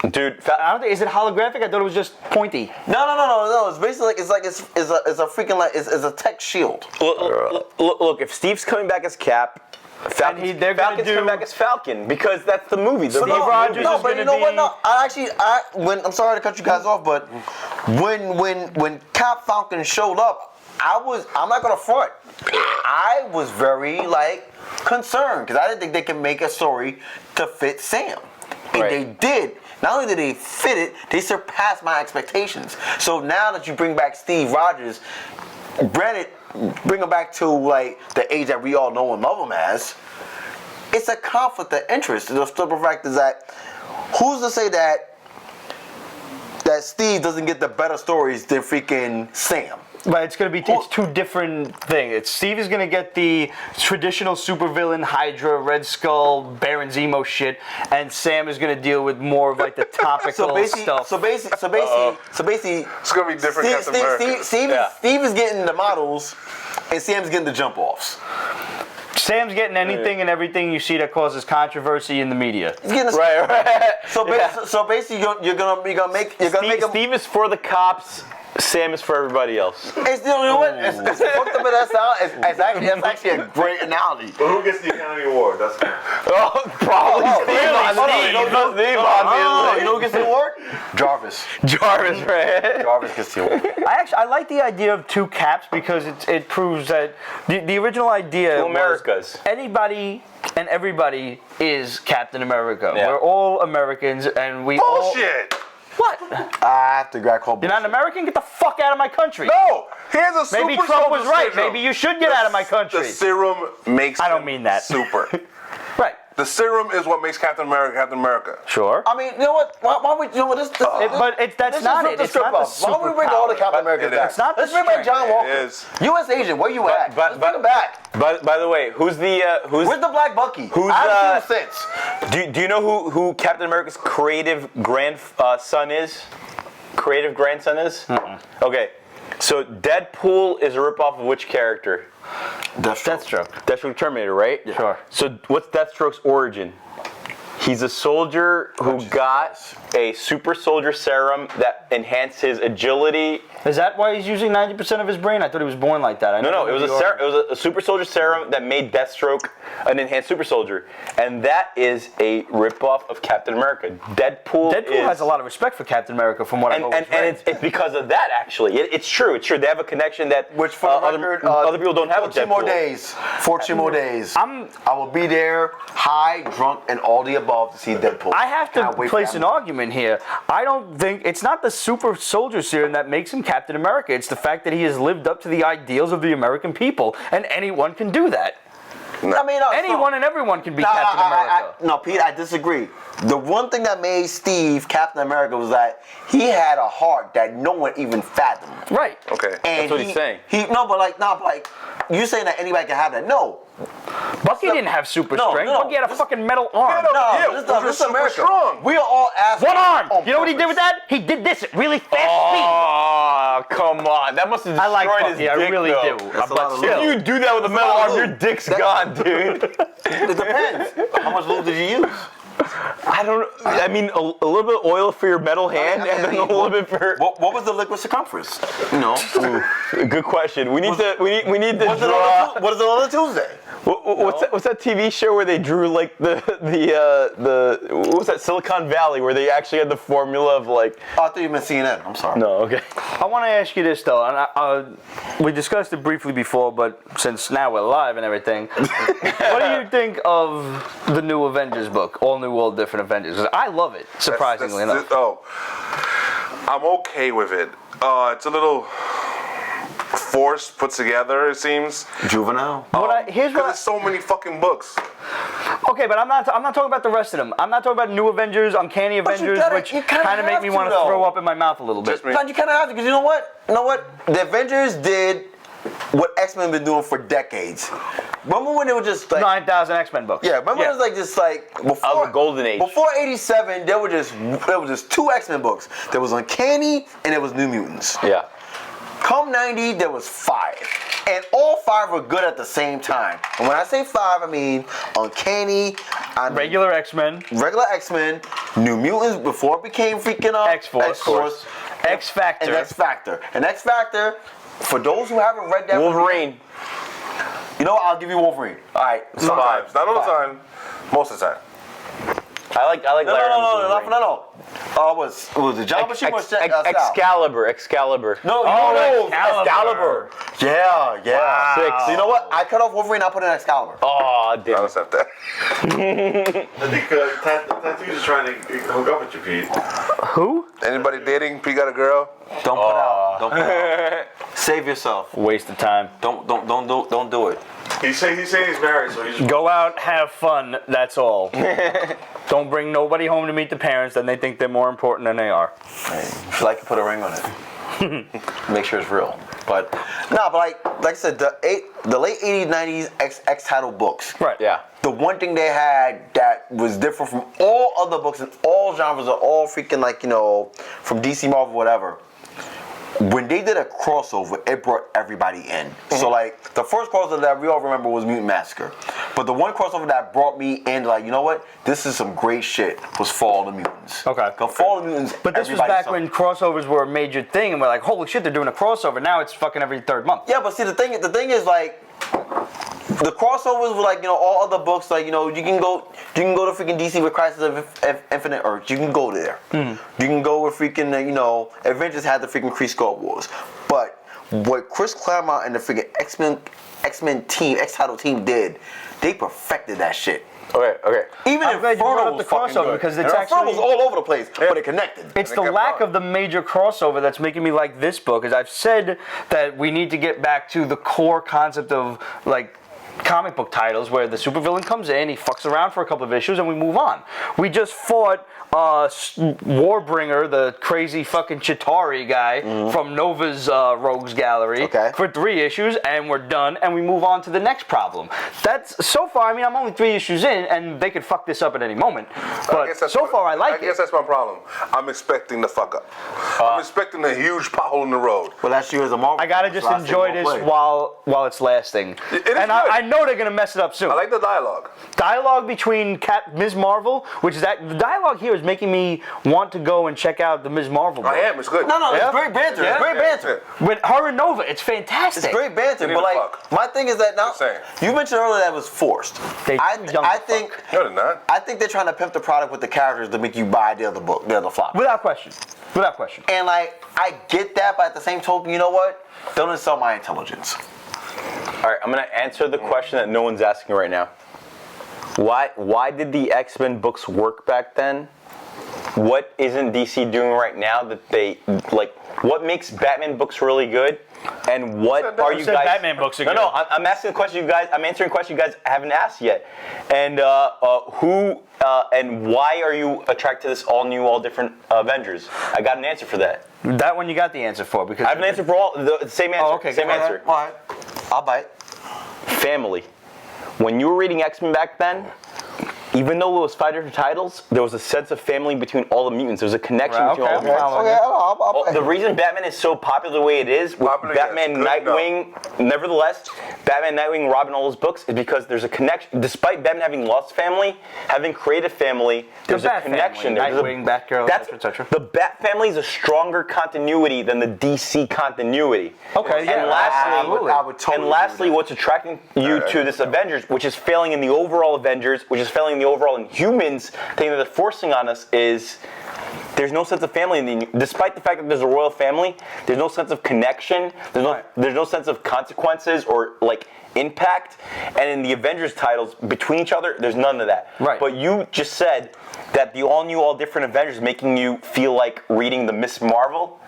Dude, I don't think, is it holographic? I thought it was just pointy. No. It's basically it's a freaking it's a tech shield. look, if Steve's coming back as Cap, Falcon's coming back as Falcon because that's the movie. Steve Rogers No, is but gonna you know what? be- No, I'm sorry to cut you guys off, but when Cap Falcon showed up, I'm not gonna front. I was very concerned because I didn't think they could make a story to fit Sam, and they did. Not only did they fit it, they surpassed my expectations. So now that you bring back Steve Rogers, granted, bring him back to the age that we all know and love him as, it's a conflict of interest. The simple fact is that who's to say that Steve doesn't get the better stories than freaking Sam? But it's going to be it's two different things. Steve is going to get the traditional supervillain Hydra, Red Skull, Baron Zemo shit, and Sam is going to deal with more of the topical stuff. So basically, it's gonna be different. Captain America. Steve is getting the models, and Sam's getting the jump offs. Sam's getting anything and everything you see that causes controversy in the media. He's getting Right. So basically, you're gonna make him. Steve is for the cops. Sam is for everybody else. It's, you know what? It's fucked up in that sound. That's actually a great analogy. But who gets the Academy Award? That's Probably Steve, obviously. You know who gets the award? Jarvis. Jarvis, right? Jarvis gets the award. I like the idea of two caps because it proves that the original idea Two was Americas. anybody and everybody is Captain America. Yeah. We're all Americans and we Bullshit. What? I have to grab cold. You're not an American? Get the fuck out of my country. No. Here's a super Maybe Trump was soldier right. syndrome. Maybe you should get out of my country. The serum makes. I don't mean that. Super. Right. The serum is what makes Captain America Captain America. Sure. I mean, you know what? Why would you know what this? That's not it. It's not the Why don't we bring all the Captain Americans back? It's not the Let's bring back John Walker. It is. U.S. agent, where you at? Let's bring him back. By the way, who's Where's the Black Bucky? I haven't seen him since. do you know who Captain America's creative grandson is? Creative grandson is? Okay. So Deadpool is a ripoff of which character? Deathstroke. Deathstroke Terminator, right? Yeah. Sure. So what's Deathstroke's origin? He's a soldier who got a super soldier serum that enhanced his agility. Is that why he's using 90% of his brain? I thought he was born like that. No, it was a super soldier serum that made Deathstroke an enhanced super soldier, and that is a ripoff of Captain America. Deadpool has a lot of respect for Captain America, from what I've always read. And it's because of that, actually. It's true. They have a connection that Which, for the record, other people don't have with 14 Deadpool. more days. 14 more days. I will be there, high, drunk, and all the above to see Deadpool. I have to Can't wait place for an that. argument here. I don't think it's not the super soldier serum that makes him Captain America. It's the fact that he has lived up to the ideals of the American people, and anyone can do that. I mean, Anyone and everyone can be Captain America. No, Pete, I disagree. The one thing that made Steve Captain America was that he had a heart that no one even fathomed. Right. Okay. And That's what he's saying. But you saying that anybody can have that? No. Bucky didn't have super strength. no. Bucky had a fucking metal arm. This is America. strong. We are all assholes. One arm. You know what he did with that? He did this at really fast Oh, come on. That must have speed. I like destroyed his Bucky. dick, I really though. do. That's a lot But of still. If you do that with a metal a lot of arm, your lube. dick's gone, dude. It depends. How much lube did you use? I don't know. I mean, a little bit of oil for your metal hand, and then a little bit for. What was the liquid circumference? You know. Good question. We need to What's draw. it on a Tuesday? What's that TV show where they drew like the what was that, Silicon Valley, where they actually had the formula of like. Oh, I thought you meant CNN. I'm sorry. No, okay. I want to ask you this though, and we discussed it briefly before, but since now we're live and everything, what do you think of the new Avengers book, all new, all different Avengers? 'Cause I love it, surprisingly enough. I'm okay with it. It's a little forced, put together, it seems. Juvenile. Here's Because what. there's so many fucking books. Okay, but I'm not talking about the rest of them. I'm not talking about New Avengers, Uncanny Avengers, which you kinda kind of make have me to, want to though. throw up in my mouth a little bit. Just me. No, you kind of have to, because you know what? The Avengers did what X-Men been doing for decades. Remember when it was just like 9,000 X-Men books. it was like just like before the golden age. Before '87, there were just two X-Men books. There was Uncanny and there was New Mutants. Yeah. Come '90, there was 5. And all 5 were good at the same time. And when I say 5, I mean Uncanny, Regular X-Men, regular X-Men, New Mutants before it became freaking X-Force, X-Factor. and X Factor. And X Factor, for those who haven't read that, Wolverine. you know what? I'll give you Wolverine. All right, Sometimes. Not all the time. Most of the time. I like No. Wolverine. Was it John Buscema or Sal? Excalibur. No, Excalibur. Yeah. Wow. 6. So you know what? I cut off Wolverine. I put in Excalibur. Oh, damn. I'll accept that. I think Tattoos is trying to hook up with you, Pete. Who? Anybody dating? P got a girl? Don't put out. Don't put out. Save yourself. Waste of time. Don't do it. He's saying he's married, so he's. Go out, have fun. That's all. Don't bring nobody home to meet the parents. Then they think they're more important than they are. Hey, if you like to put a ring on it, make sure it's real. But like I said, the late '80s, '90s X-title books. Right. Yeah. The one thing they had that was different from all other books in all genres or all freaking from DC, Marvel, whatever. When they did a crossover, it brought everybody in. Mm-hmm. So the first crossover that we all remember was Mutant Massacre. But the one crossover that brought me in, you know what? This is some great shit, was Fall of the Mutants. Okay. Because Fall of the Mutants, But this was back when crossovers were a major thing, and we're like, holy shit, they're doing a crossover. Now it's fucking every third month. Yeah, but see, the thing is, the crossovers were all other books. You can go to freaking DC with Crisis of Infinite Earths. You can go there. You can go with freaking Avengers had the freaking Kree Skull Wars. But what Chris Claremont and the freaking X-Men team, X-title team did, they perfected that shit. Okay. Even I'm glad you brought up the crossover, because it's Inferno was actually all over the place, but it connected. It's the lack of the major crossover that's making me like this book. As I've said that we need to get back to the core concept of comic book titles where the supervillain comes in, he fucks around for a couple of issues, and we move on. We just fought Warbringer, the crazy fucking Chitauri guy from Nova's Rogues Gallery for 3 issues, and we're done, and we move on to the next problem. That's so far. I mean, I'm only 3 issues in, and they could fuck this up at any moment. But so far, I like it. I guess that's my problem. I'm expecting the fuck up. I'm expecting a huge pothole in the road. Well, that's you as a Marvel. I gotta just enjoy this while it's lasting. It is and I know they're gonna mess it up soon. I like the dialogue. Dialogue between Ms. Marvel, which is that the dialogue here is making me want to go and check out the Ms. Marvel book. I am. It's good. No, it's great banter. It's great banter. With her and Nova, it's fantastic. It's great banter, but like my thing is that now you mentioned earlier that it was forced. I think no, they're not. I think they're trying to pimp the product with the characters to make you buy the other book, the other flop. Without question. Without question. And like I get that, but at the same token, you know what? Don't insult my intelligence. All right, I'm gonna answer the question that no one's asking right now. Why did the X-Men books work back then? What isn't DC doing right now that they like? What makes Batman books really good? And what are you guys? Batman books are good. No, I'm asking a question you guys. I'm answering a question you guys haven't asked yet. And who and why are you attracted to this all new, all different Avengers? I got an answer for that. That one you got the answer for because I have an answer for all the same answer. Oh, okay, same answer. All right, I'll bite. Family. When you were reading X-Men back then, even though it was 5 different titles, there was a sense of family between all the mutants. There was a connection between all the mutants. Okay, The reason Batman is so popular the way it is, with Batman, Nightwing, nevertheless, Batman, Nightwing, Robin, all those books, is because there's a connection. Despite Batman having lost family, having created family, there's a connection. Nightwing, Batgirl, etc. The Bat family is a stronger continuity than the DC continuity. Okay, yeah. And lastly, what's attracting you to this Avengers, which is failing in the overall Avengers, which is failing in the overall Inhumans thing that they're forcing on us is there's no sense of family in the, despite the fact that there's a royal family, there's no sense of connection, there's no sense of consequences or like impact, and in the Avengers titles between each other, there's none of that. Right. But you just said that the all new, all different Avengers making you feel like reading the Miss Marvel.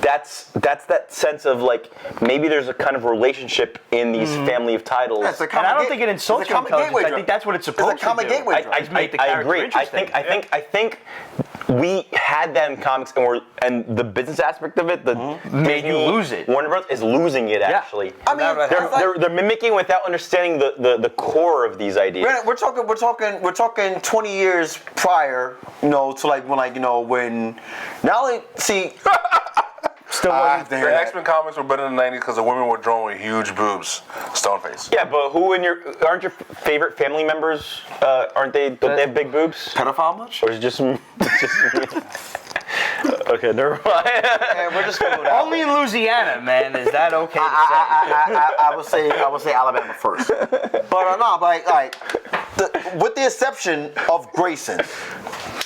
That's that sense of like maybe there's a kind of relationship in these family of titles. Yeah, and I don't think it insults your intelligence. I think that's what it's supposed to do. I agree. I think we had that in comics, and the business aspect of it, made you lose it. Warner Bros. Is losing it actually. I mean, they're mimicking without understanding the core of these ideas. We're talking 20 years prior, to when not only see. Still wasn't the X-Men comics were better in the 90s because the women were drawn with huge boobs, Stoneface. Yeah, but aren't your favorite family members? Don't they have big boobs? Pedophile much? Or is it just me? Okay, never mind. Yeah, we're just going to only in Louisiana, man. Is that okay to say? I would say Alabama first, with the exception of Grayson.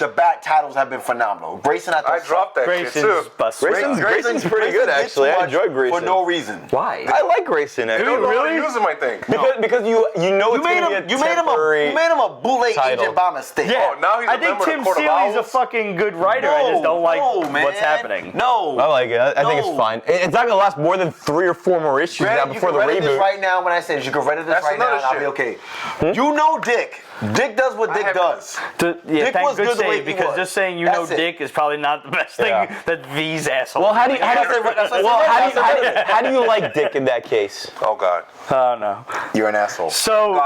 The Bat titles have been phenomenal. Grayson, I dropped that shit too. Grayson's pretty good, actually. I enjoy Grayson. For no reason. Why? I like Grayson, actually. I don't know how to use him, I think. Because you know it's going to be a temporary You made him a bootleg agent by mistake. Yeah. Oh, now he's I think Tim Seeley's a fucking good writer. I just don't like what's happening. No. I like it. I think it's fine. It's not going to last more than 3 or 4 more issues now before the reboot. You can Reddit this right now when I say you can Reddit this right now and I'll be okay. You know Dick. Dick does what Dick does. Dick was good save because just saying Dick is probably not the best thing that these assholes. Well, how do you like Dick in that case? Oh God. Oh no. You're an asshole. So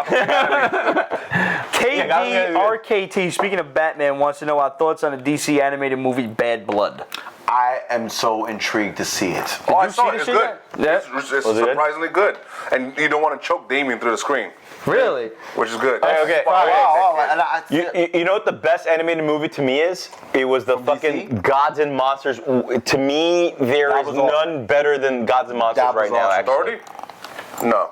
KDRKT, speaking of Batman, wants to know our thoughts on a DC animated movie, Bad Blood. I am so intrigued to see it. Oh, I saw it. It's good. Yeah. It's surprisingly good. And you don't want to choke Damien through the screen. Really? Which is good. Okay. Wow. You know what the best animated movie to me is? It was the fucking DC? Gods and Monsters. To me, there is none better than Gods and Monsters right now, actually. Authority? No.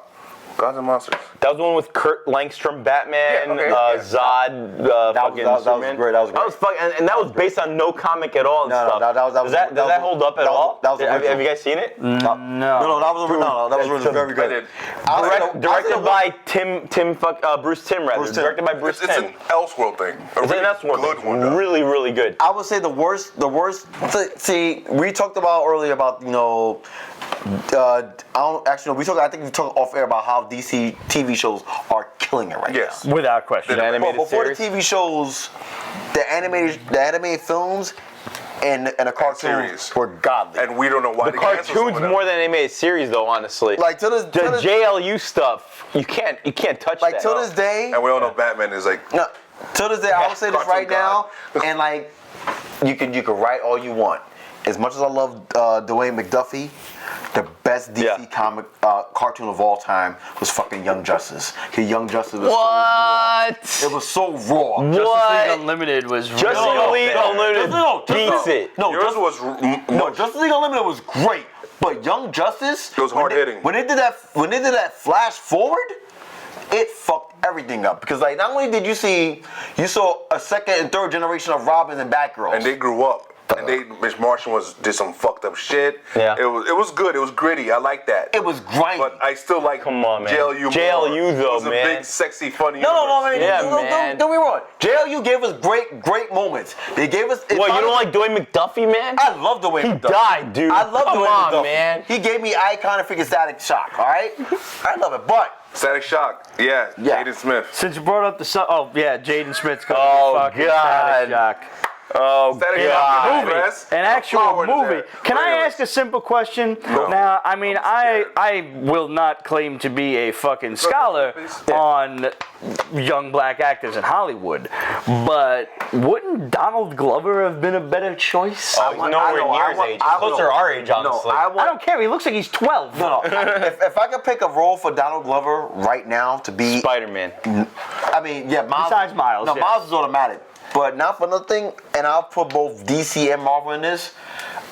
Gods and Monsters. That was the one with Kurt Langstrom, Batman, Zod, fucking Superman. That was great. And that was based on no comic at all and stuff. Does that hold up at all? Have you guys seen it? No, that was very good. Directed by Bruce Timm, rather. Directed by Bruce Timm. It's an Elseworld thing. It's an Elseworld thing. Really, really good. I would say the worst. See, we talked about earlier about I don't actually know. I think we talked off air about how DC TV shows are killing it right Yes. now. Without question. The animated Before series? the TV shows, the animated films and the cartoons series. were godly. And we don't know why The cartoons more than animated series, though. Honestly, like to this, the JLU stuff, you can't touch like that. to this day. And we all know Batman is like. No, to this day, I will say this Cartoon right now, god. and like, you can write all you want. As much as I love Dwayne McDuffie, the best DC comic cartoon of all time was fucking Young Justice. Young Justice was What? it was so raw. Justice League Unlimited was Justice really League Unlimited beats it. No, Yours was Justice League Unlimited was great, but Young Justice It was hard hitting. When they did that flash forward, it fucked everything up because like not only did you saw a second and third generation of Robins and Batgirls, and they grew up. And Miss Martian did some fucked up shit. Yeah. It was good. It was gritty. I like that. it was grimy. But I still like Come on, man. JLU more. JLU though, it was man. a big, sexy, funny. No, man. Yeah, don't man. get me wrong. JLU gave us great moments. They gave us. What, you don't like Dwayne McDuffie, man? I love the way He died, dude. I love Come the way on, man. He gave me icon and freaking Static Shock. All right, I love it, but. Static Shock. Yeah. Yeah. Jaden Smith. Since you brought up Jaden Smith's gonna Oh, be fucking God. Static Shock. Oh, Static God. Shock. Movie, Dress, an a actual flower in his movie. hair. Can I Anyways. ask a simple question? No. Now, I mean, I will not claim to be a fucking scholar on young black actors in Hollywood, but wouldn't Donald Glover have been a better choice? Oh, he's nowhere near his age. He's closer to our age, honestly. No, I don't care. He looks like he's 12. No. if I could pick a role for Donald Glover right now to be, Spider-Man. I mean, yeah, Miles. Besides Miles, No, yeah. Miles is automatic. But not for nothing, and I'll put both DC and Marvel in this.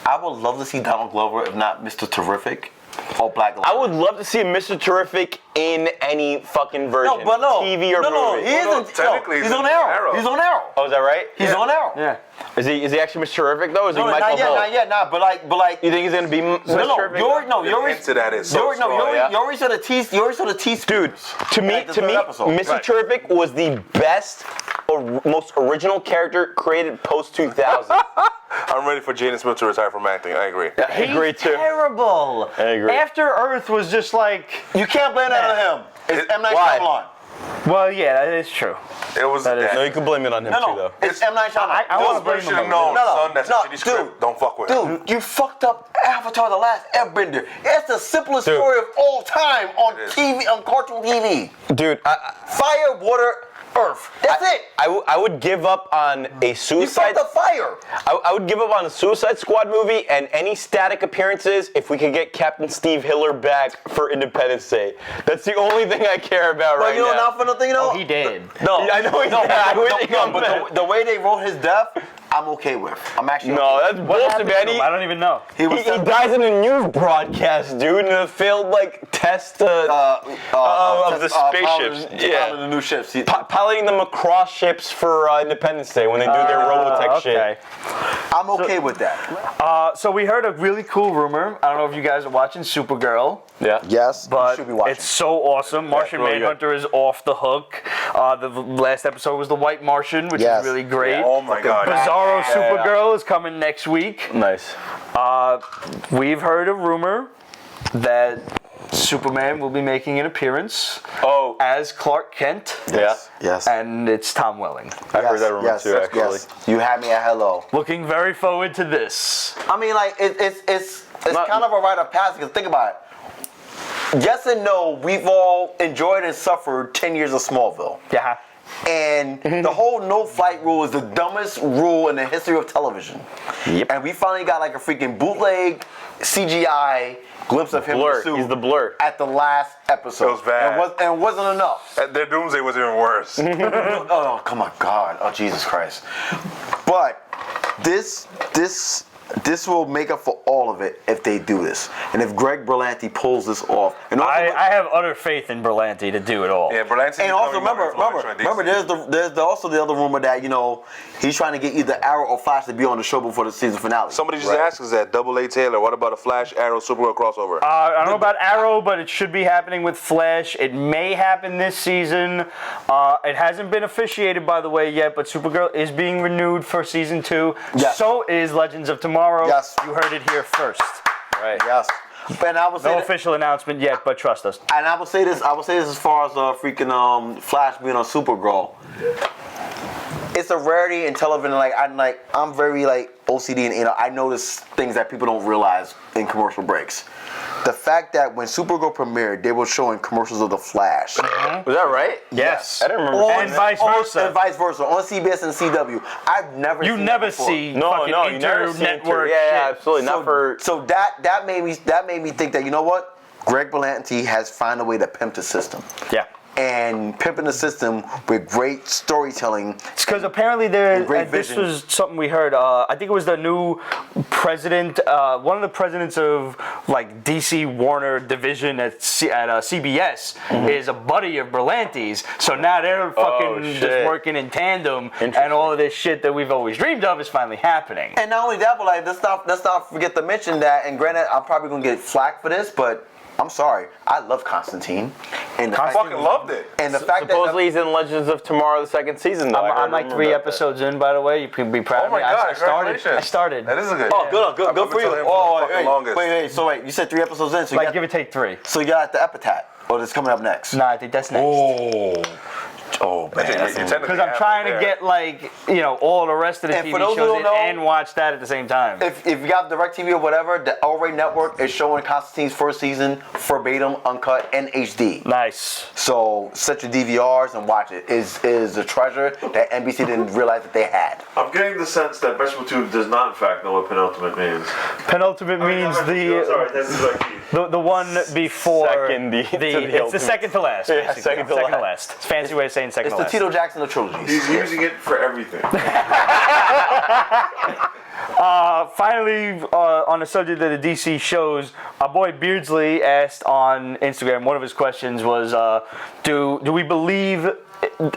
I would love to see Donald Glover, if not Mr. Terrific, or Black Lightning. I would love to see Mr. Terrific in any fucking version. No, but no. TV or movie. He isn't. technically, he's on Arrow. Arrow. He's on Arrow. Oh, is that right? He's on Arrow. Yeah. Is he actually Mr. Terrific though? Or is he No, Michael not yet, Holt? not yet, not. But like. You think he's gonna be Mr. Terrific? You already Into that is so you strong. already saw the tease. You already saw the tease. Dude, to me, Mr. Terrific was the best or most original character created post 2000. I'm ready for Jaden Smith to retire from acting. I agree. I agree too. Terrible. I agree. After Earth was just like, You can't blame that on him. It's M. Night Why? Shyamalan. well, yeah, that is true. It was That is- that. No, you can blame it on him too, No, though. it's M. Night Shyamalan. I wanna Those blame boys should him have on known, No, son. That's a shitty dude, script. Don't fuck with it. Dude, you fucked up Avatar: The Last Airbender. It's the simplest Dude. story of all time on It is. TV, on cartoon TV. Dude, Fire, water, earth. That's it. I would give up on a You Suicide. fucked the fire. I would give up on a Suicide Squad movie and any static appearances if we could get Captain Steve Hiller back for Independence Day. That's the only thing I care about But right you know, now. not for nothing, you know. Oh, he did. No, Yeah, I know he did. I wish he come but back. the way they wrote his death, I'm okay with. I'm actually No, okay. that's bullshit, man. I don't even know. He was He dies in a news broadcast, dude, in a failed like test of the spaceships. Piloting the new ships. Piloting them across ships for Independence Day when they do their Robotech shit. Okay. I'm okay with that. So we heard a really cool rumor. I don't know if you guys are watching Supergirl. Yeah. Yes, But you should be watching. it's so awesome. Martian really good. Manhunter is off the hook. The last episode was the White Martian, which Yes. is really great. Oh my God. Bizarro Supergirl is coming next week. Nice. We've heard a rumor that Superman will be making an appearance Oh, as Clark Kent, yeah. Yes. and it's Tom Welling. I heard that rumor too, actually. Yes. You had me at hello. Looking very forward to this. I mean, like it's Not- kind of a rite of passage. Because think about it. Yes and no. We've all enjoyed and suffered 10 years of Smallville. Yeah. And the whole no-flight rule is the dumbest rule in the history of television. Yep. And we finally got like a freaking bootleg CGI glimpse of him in Blur. the suit He's the Blur. at the last episode. It was bad. And it wasn't enough. Their Doomsday was even worse. Oh, come on, God. Oh, Jesus Christ. But this will make up for all of it if they do this. And if Greg Berlanti pulls this off. And also, I have utter faith in Berlanti to do it all. Yeah, Berlanti. and also remember, there's also the other rumor that, you know, he's trying to get either Arrow or Flash to be on the show before the season finale. Somebody just asked us that. Double A Taylor. What about a Flash Arrow Supergirl crossover? I don't know about Arrow, but it should be happening with Flash. It may happen this season. It hasn't been officiated, by the way, yet, but Supergirl is being renewed for season 2. Yes. So is Legends of Tomorrow. Yes. You heard it here first. Right. Yes. And I would say No that- official announcement yet, but trust us. And I will say this. As far as freaking Flash being on Supergirl. It's a rarity in television. I'm very OCD, and I notice things that people don't realize in commercial breaks. The fact that when Supergirl premiered, they were showing commercials of the Flash. Was that right? Yes. I didn't remember. On- And vice versa. And vice versa on CBS and CW. I've never. You seen never that before. see No, fucking you never see inter-network yeah, shit. absolutely. Not for. So that made me think that, you know what, Greg Berlanti has found a way to pimp the system. Yeah. And pimping the system with great storytelling. It's because apparently this vision. was something we heard. I think it was the new president, one of the presidents of DC Warner division at CBS is a buddy of Berlanti's. So now they're fucking just shit. working in tandem, and all of this shit that we've always dreamed of is finally happening. And not only that, but let's not forget to mention that. And granted, I'm probably gonna get flack for this, but I'm sorry, I love Constantine. And I fucking loved it. And the fact Supposedly he's in Legends of Tomorrow, the second season. Though. I'm like 3 episodes in, by the way. You can be proud Oh of my me. God! I started. Congratulations. That is a good. Oh, good I've for been you. telling him Oh, for the fucking longest. wait. You said 3 episodes in, so you got, Give or take 3. so you got the epitaph. Or it's coming up next. Nah, I think that's next. Oh, man. Because I'm trying to get all the rest of the And TV for those who shows don't in know, and watch that at the same time. If you got DirecTV or whatever, the L-Ray Network is showing Constantine's first season verbatim, uncut, and HD. Nice. So set your DVRs and watch it. Is a treasure that NBC didn't realize that they had. I'm getting the sense that Vegetable Tube does not, in fact, know what penultimate means. Penultimate means Sorry, that's like the one before Second, it's the ultimate. second to last. Yeah, basically. second to last. It's a fancy way of saying second It's to the last. Tito Jackson of trilogies. He's using it for everything. Finally, on the subject of the DC shows, our boy Beardsley asked on Instagram, one of his questions was, do we believe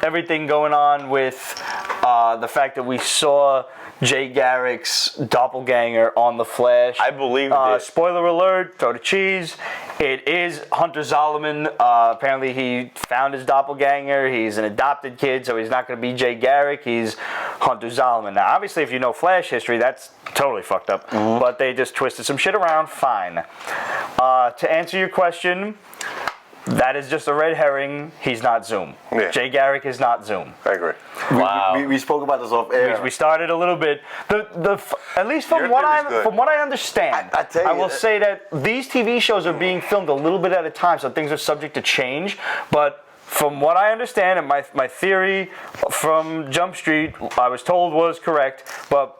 everything going on with the fact that we saw Jay Garrick's doppelganger on The Flash? I believe it. Spoiler alert, throw the cheese. It is Hunter Zolomon. Apparently he found his doppelganger. He's an adopted kid, so he's not going to be Jay Garrick. He's Hunter Zolomon. Now, obviously, if you know Flash history, that's totally fucked up. But they just twisted some shit around. Fine. To answer your question, that is just a red herring. He's not Zoom. Yeah. Jay Garrick is not Zoom. I agree. Wow. We spoke about this off air. We started a little bit. At least from Your what theory's good. from what I understand, I tell you, will say that these TV shows are being filmed a little bit at a time, so things are subject to change. But from what I understand, and my theory from Jump Street, I was told was correct, but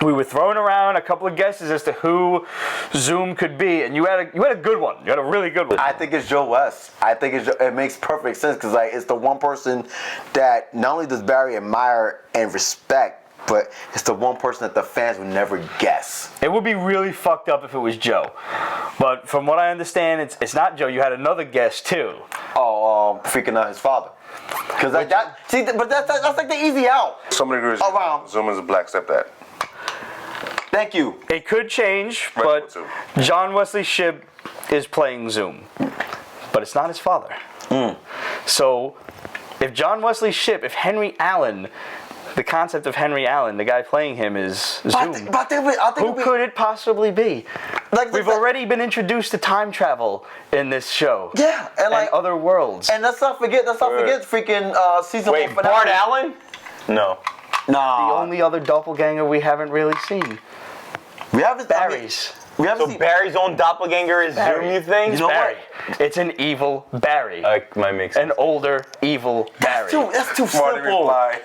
we were throwing around a couple of guesses as to who Zoom could be, and you had a good one. You had a really good one. I think it's Joe West. I think it makes perfect sense because it's the one person that not only does Barry admire and respect, but it's the one person that the fans would never guess. It would be really fucked up if it was Joe. But from what I understand, it's not Joe. You had another guess too. Freaking out his father. Because but that's like the easy out. Somebody agrees. Around. Zoom is a black stepdad. Thank you. It could change, Right, but Zoom. John Wesley Shipp is playing Zoom. But it's not his father. So if John Wesley Shipp, if Henry Allen, the concept of Henry Allen, the guy playing him is Zoom, I think who could it possibly be? Like We've already been introduced to time travel in this show. Yeah, and other worlds. And let's not forget freaking season 1 Wait, finale. Bart Allen? No. Nah. The only other doppelganger we haven't really seen. We haven't Barry's. We haven't So seen Barry's own doppelganger is Zoom, you think? You know Barry. what? It's an evil Barry. Might make sense. An older evil Barry. That's too Marty simple. McFly.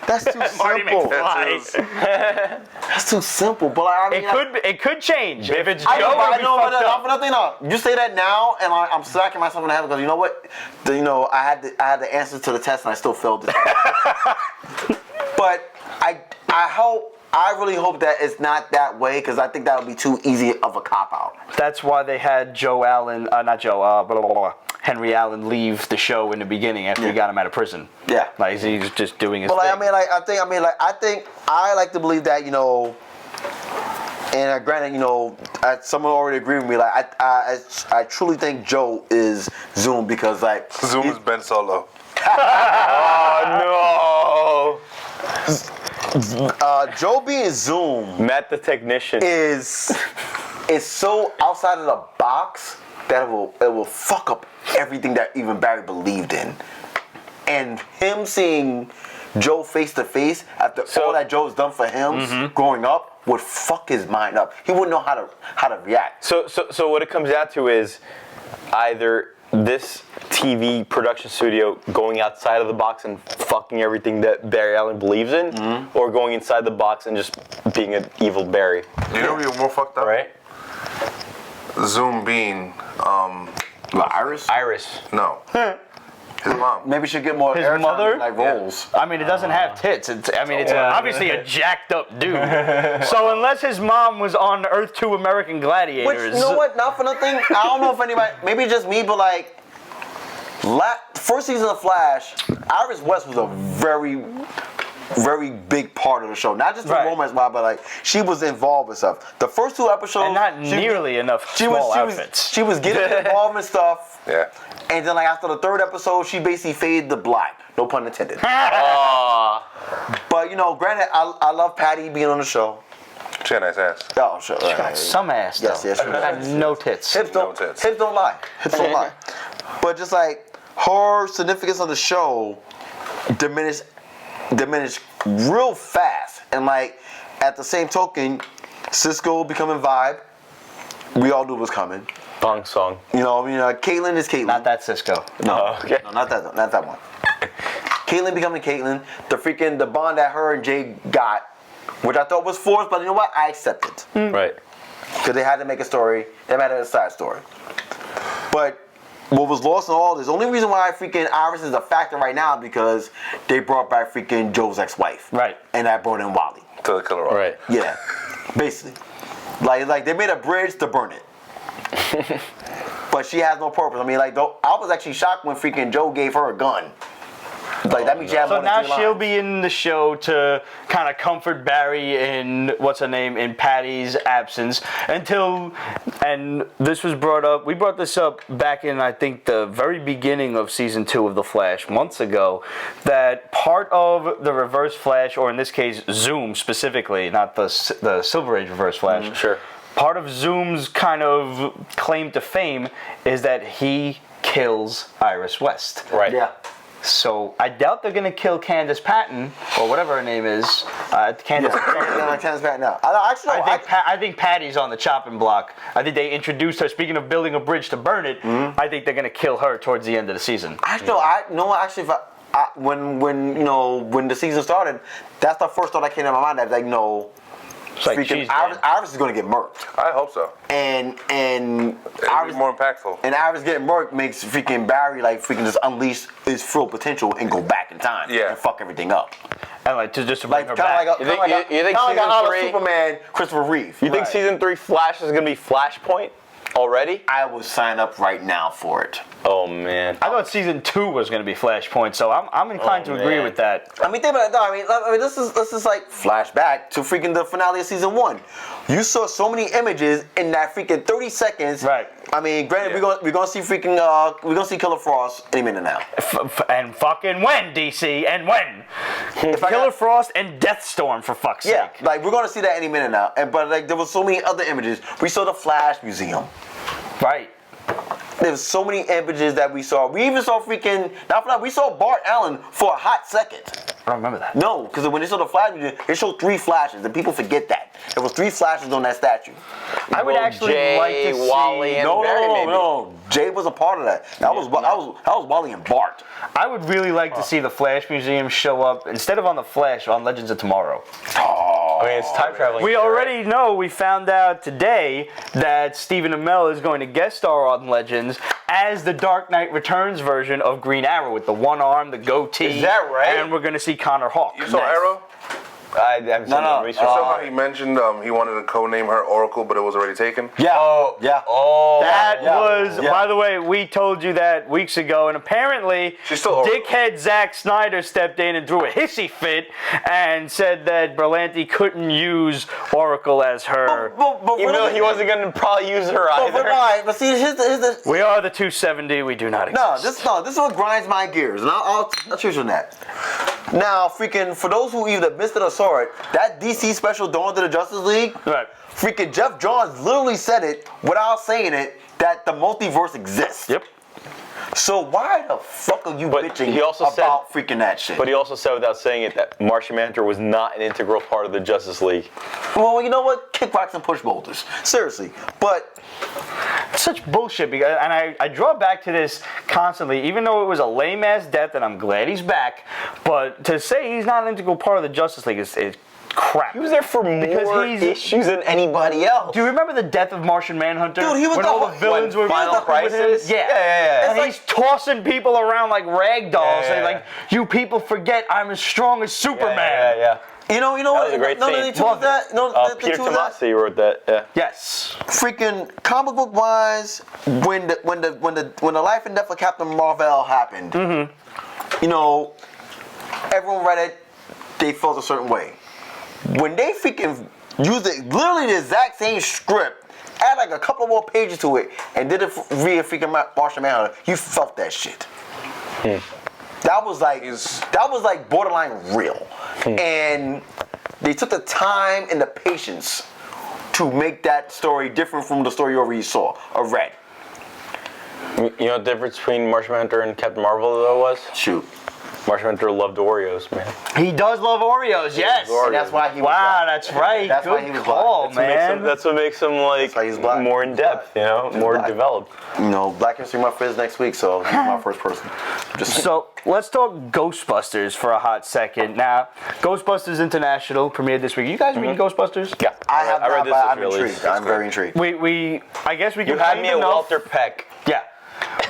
That's too Marty simple. McFly. That's too simple. But I mean, It could change. If it's Joe, I know, but it'd be fucked up. for nothing. No. You say that now, and I'm smacking myself in the head because you know what? I had the answers to the test, and I still failed it. But I really hope that it's not that way because I think that would be too easy of a cop out. That's why they had Henry Allen leave the show in the beginning after he got him out of prison. Yeah. Like he's just doing his But thing. I like to believe that and granted, someone already agreed with me. Like I truly think Joe is Zoom because Zoom is Ben Solo. Oh, Joe being Zoom no. Matt the technician. is is so outside of the box that it will fuck up everything that even Barry believed in. And him seeing Joe face to face after all that Joe's done for him growing up would fuck his mind up. He wouldn't know how to react. So what it comes down to is either this TV production studio going outside of the box and fucking everything that Barry Allen believes in, or going inside the box and just being an evil Barry. You know what more fucked up? Right? Zoom being, Iris? Iris. no. His mom. Maybe she'll get more His airtime mother? in, like roles. I mean, it doesn't have tits. It's obviously a jacked up dude. So unless his mom was on Earth 2 American Gladiators. Which, you know what? Not for nothing. I don't know if anybody, maybe just me, but like, first season of Flash, Iris West was a very, very big part of the show. Not just the romance wise, but like she was involved with stuff. The first 2 episodes, And not nearly enough small outfits. She was getting involved in stuff. Yeah. And then like after the 3rd episode, she basically faded to black. No pun intended. But you know, granted, I love Patty being on the show. She had a nice ass. Oh, sure. Some ass, though. Yes, she Got does. no tits. Hips don't lie. Hips don't lie. But just like her significance on the show diminished real fast. And like at the same token, Cisco becoming Vibe. We all knew it was coming. Bong song. You know, Caitlyn is Caitlyn. Not that Cisco. No, okay. no, not that one. Caitlyn becoming Caitlyn. The bond that her and Jay got, which I thought was forced, but you know what? I accept it. Right. Because they had to make a story. They had to have a side story. But what was lost in all this, the only reason why freaking Iris is a factor right now because they brought back freaking Joe's ex-wife. Right. And that brought in Wally. To the killer. Right. Yeah. Basically. Like they made a bridge to burn it. But she has no purpose. I mean, like, I was actually shocked when freaking Joe gave her a gun. Like, that means she has So more than now 3 she'll lines. be in the show to kind of comfort Barry in in Patty's absence and this was brought up. We brought this up back in I think the very beginning of season 2 of The Flash months ago. That part of the Reverse Flash, or in this case Zoom specifically, not the Silver Age Reverse Flash. Sure. Part of Zoom's kind of claim to fame is that he kills Iris West. Right. Yeah. So I doubt they're gonna kill Candace Patton or whatever her name is. Candace. Candace Patton now. I think Patty's on the chopping block. I think they introduced her. Speaking of building a bridge to burn it, I think they're gonna kill her towards the end of the season. When the season started, that's the first thought that came to my mind. I was like, no. It's like freaking she's Iris is gonna get murked. I hope so. And It'll be more impactful. And Iris getting murked makes freaking Barry like freaking just unleash his full potential and go back in time. Yeah. And fuck everything up. and like to bring her Kind back. of like a three- Superman, Christopher Reeve. You think season 3 Flash is gonna be Flashpoint already? I would sign up right now for it. Oh man. I thought season 2 was going to be Flashpoint, so I'm inclined to agree man. with that. I mean, think about it. Though. I mean, this is like flashback to freaking the finale of season 1. You saw so many images in that freaking 30 seconds. Right. I mean, granted, we're gonna see freaking Killer Frost any minute now. And fucking when, DC, and when? Killer Frost and Deathstorm, for fuck's Yeah, sake. like we're gonna see that any minute now. But like there was so many other images. We saw the Flash Museum. Right. There was so many images that we saw. We even saw freaking. Not for that. We saw Bart Allen for a hot second. I don't remember that. No, because when they saw the Flash Museum, they showed 3 flashes, and people forget that. There was 3 flashes on that statue. I would actually Jay, like to see. Wally, and Barry, maybe. No. Jay was a part of that. That was Wally and Bart. I would really like to see the Flash Museum show up instead of on the Flash on Legends of Tomorrow. I mean, it's time traveling. We already know. We found out today that Stephen Amell is going to guest star on Legends as the Dark Knight Returns version of Green Arrow with the one arm, the goatee. Is that right? And we're going to see Connor Hawke. You saw Arrow? I haven't seen the research. You saw how he mentioned he wanted to codename her Oracle, but it was already taken? Yeah. Yeah. That was, yeah. by the way, we told you that weeks ago, and apparently, She's still Oracle. dickhead Zack Snyder stepped in and threw a hissy fit and said that Berlanti couldn't use Oracle as her. Even though he wasn't going to probably use her either. But see, here's the We are the 270. We do not exist. this is what grinds my gears, and I'll choose on that. Now, freaking, for those who either missed it or saw it, that DC special Dawn of the Justice League, Right. freaking Jeff Johns literally said it without saying it that the multiverse exists. Yep. So why the fuck are you But bitching he also about said- freaking that shit? But he also said without saying it that Martian Manhunter was not an integral part of the Justice League. Well, you know what? Kickbacks and push boulders. Seriously. But Such bullshit, because, and I draw back to this constantly, even though it was a lame ass death, and I'm glad he's back. But to say he's not an integral part of the Justice League is crap. He was there for more issues than anybody else. Do you remember the death of Martian Manhunter? Dude, he was when the all whole- the villains when were Final fucking with him? Crisis? Yeah. And he's tossing people around like rag dolls, saying Yeah. like, "You people forget I'm as strong as Superman." Yeah. you know That what? was a great None of scene. the two of that. No, the Peter two of that. Tomasi wrote that. Yeah. Yes. Freaking comic book wise, when the life and death of Captain Marvel happened, you know, everyone read it. They felt a certain way. When they freaking used it, literally the exact same script, add like a couple more pages to it, and did it via freaking Martian Manhunter, you felt that shit. That was like borderline real, and they took the time and the patience to make that story different from the story you already saw or read. You know what the difference between Martian Manhunter and Captain Marvel though was? Shoot. Martian Manhunter loved Oreos, man. He does love Oreos, yes. And that's why he was Wow, black. that's right. That's why Good he was call, black. man. That's what makes him like why he's black. more in depth, you know, more black. developed. You know, Black History Month is next week, so he's my first person. Just So let's talk Ghostbusters for a hot second. Now, Ghostbusters International premiered this week. You guys reading Ghostbusters? Yeah, I have I read not, this but as I'm release. intrigued. I'm very intrigued. I guess we You complained had me at enough. Walter Peck. Yeah.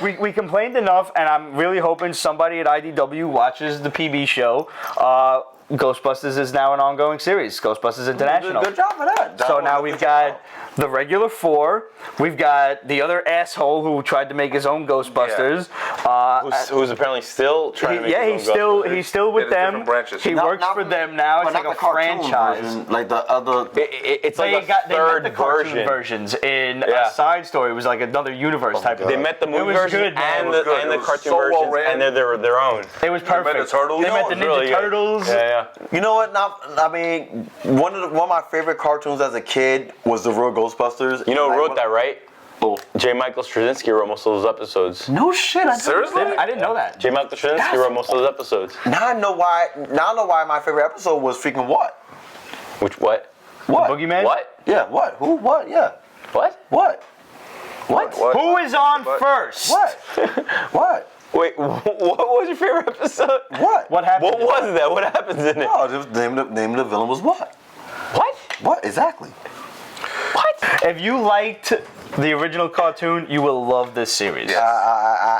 We complained enough, and I'm really hoping somebody at IDW watches the PB show. Ghostbusters is now an ongoing series, Ghostbusters International. Good job for that. So now we've got the regular four. We've got the other asshole who tried to make his own Ghostbusters. Who's apparently still trying to make his own Ghostbusters. he's still with Yeah, there's them. different branches. He works for them now. It's But like not a the cartoon franchise. version, like the other. It's They like a got third the cartoon version. versions in Yeah. a side story. It was like another universe type of They thing. met the It movie was version good, man. and It was the, good. and It the was cartoon so well versions, written. and they're their own. It was perfect. the Turtles? They met the It was Ninja really good. Turtles. Yeah. You know what? Now, I mean, one of my favorite cartoons as a kid was the real Ghostbusters. You know who Like, wrote that, right? Oh. J. Michael Straczynski wrote most of those episodes. No shit. I Seriously? I didn't know that. J. Michael Straczynski wrote most of those episodes. Now I know why. Now I know why my favorite episode was freaking what? Which what? What? Boogeyman? What? Yeah. What? Who? What? Yeah. What? What? What? Who is on What? first? What? What? Wait, what was your favorite episode? What? What happened? What was that? What happens in it? Oh, the name of the villain was what? What? What exactly? What? If you liked the original cartoon, you will love this series.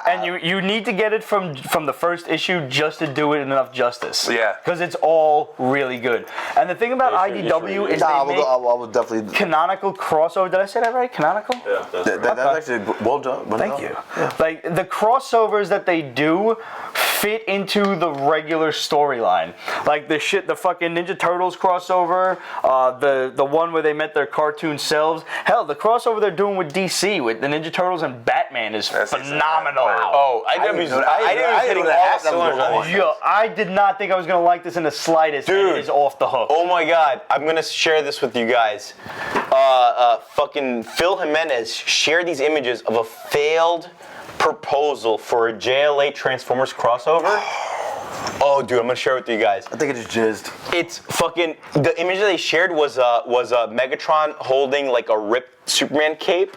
And you need to get it from the first issue just to do it enough justice. Yeah. Because it's all really good. And the thing about IDW is Nah, they make I will definitely. canonical crossover. Did I say that right? Canonical? Yeah, that's That's actually well done. Thank you. Like the crossovers that they do fit into the regular storyline. Like the fucking Ninja Turtles crossover, the one where they met their cartoon selves. Hell, the crossover they're doing with DC with the Ninja Turtles and Batman is phenomenal. Oh, I didn't was hitting all cylinders on these. Yo, I did not think I was gonna like this in the slightest. And Dude. it is off the hook. Oh my God, I'm gonna share this with you guys. Fucking Phil Jimenez shared these images of a failed proposal for a JLA Transformers crossover. Oh, dude, I'm gonna share it with you guys. I think it just jizzed. It's fucking. The image that they shared was Megatron holding like a ripped Superman cape.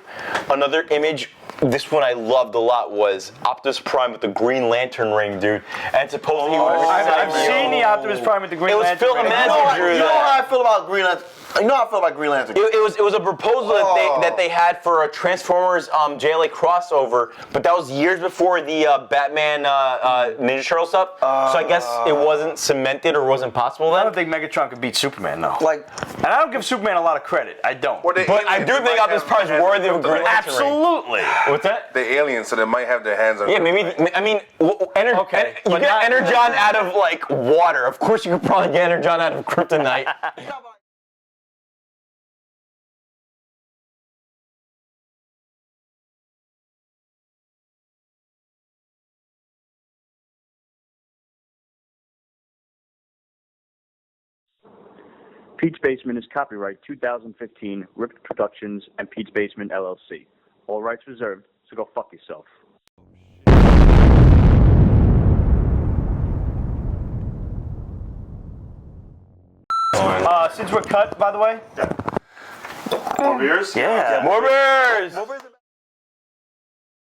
Another image. This one I loved a lot was Optimus Prime with the Green Lantern ring, dude. And supposedly I've seen the Optimus Prime with the Green It was Lantern. Phil ring. Jimenez who drew You know that. how I feel about Green Lantern. You know how I feel about Green Lantern. It was a proposal that they had for a Transformers JLA crossover, but that was years before the Batman Ninja Turtle stuff. So I guess it wasn't cemented or wasn't possible I then. don't think Megatron could beat Superman though. Like, And I don't give Superman a lot of credit. I don't. Or the But I aliens, do they think might Optimus have Prime's their hands worthy of a on Green kryptonite. Lantern ring. Absolutely. What's that? The aliens, so they might have their hands on. Yeah, maybe. I mean, Okay, you but get not- Energon out of like water. Of course, you could probably get Energon out of kryptonite. Peach Basement is copyright 2015, Ripped Productions and Peach Basement LLC. All rights reserved, so go fuck yourself. Since we're cut, by the way. More beers? Yeah. More bears! More beers.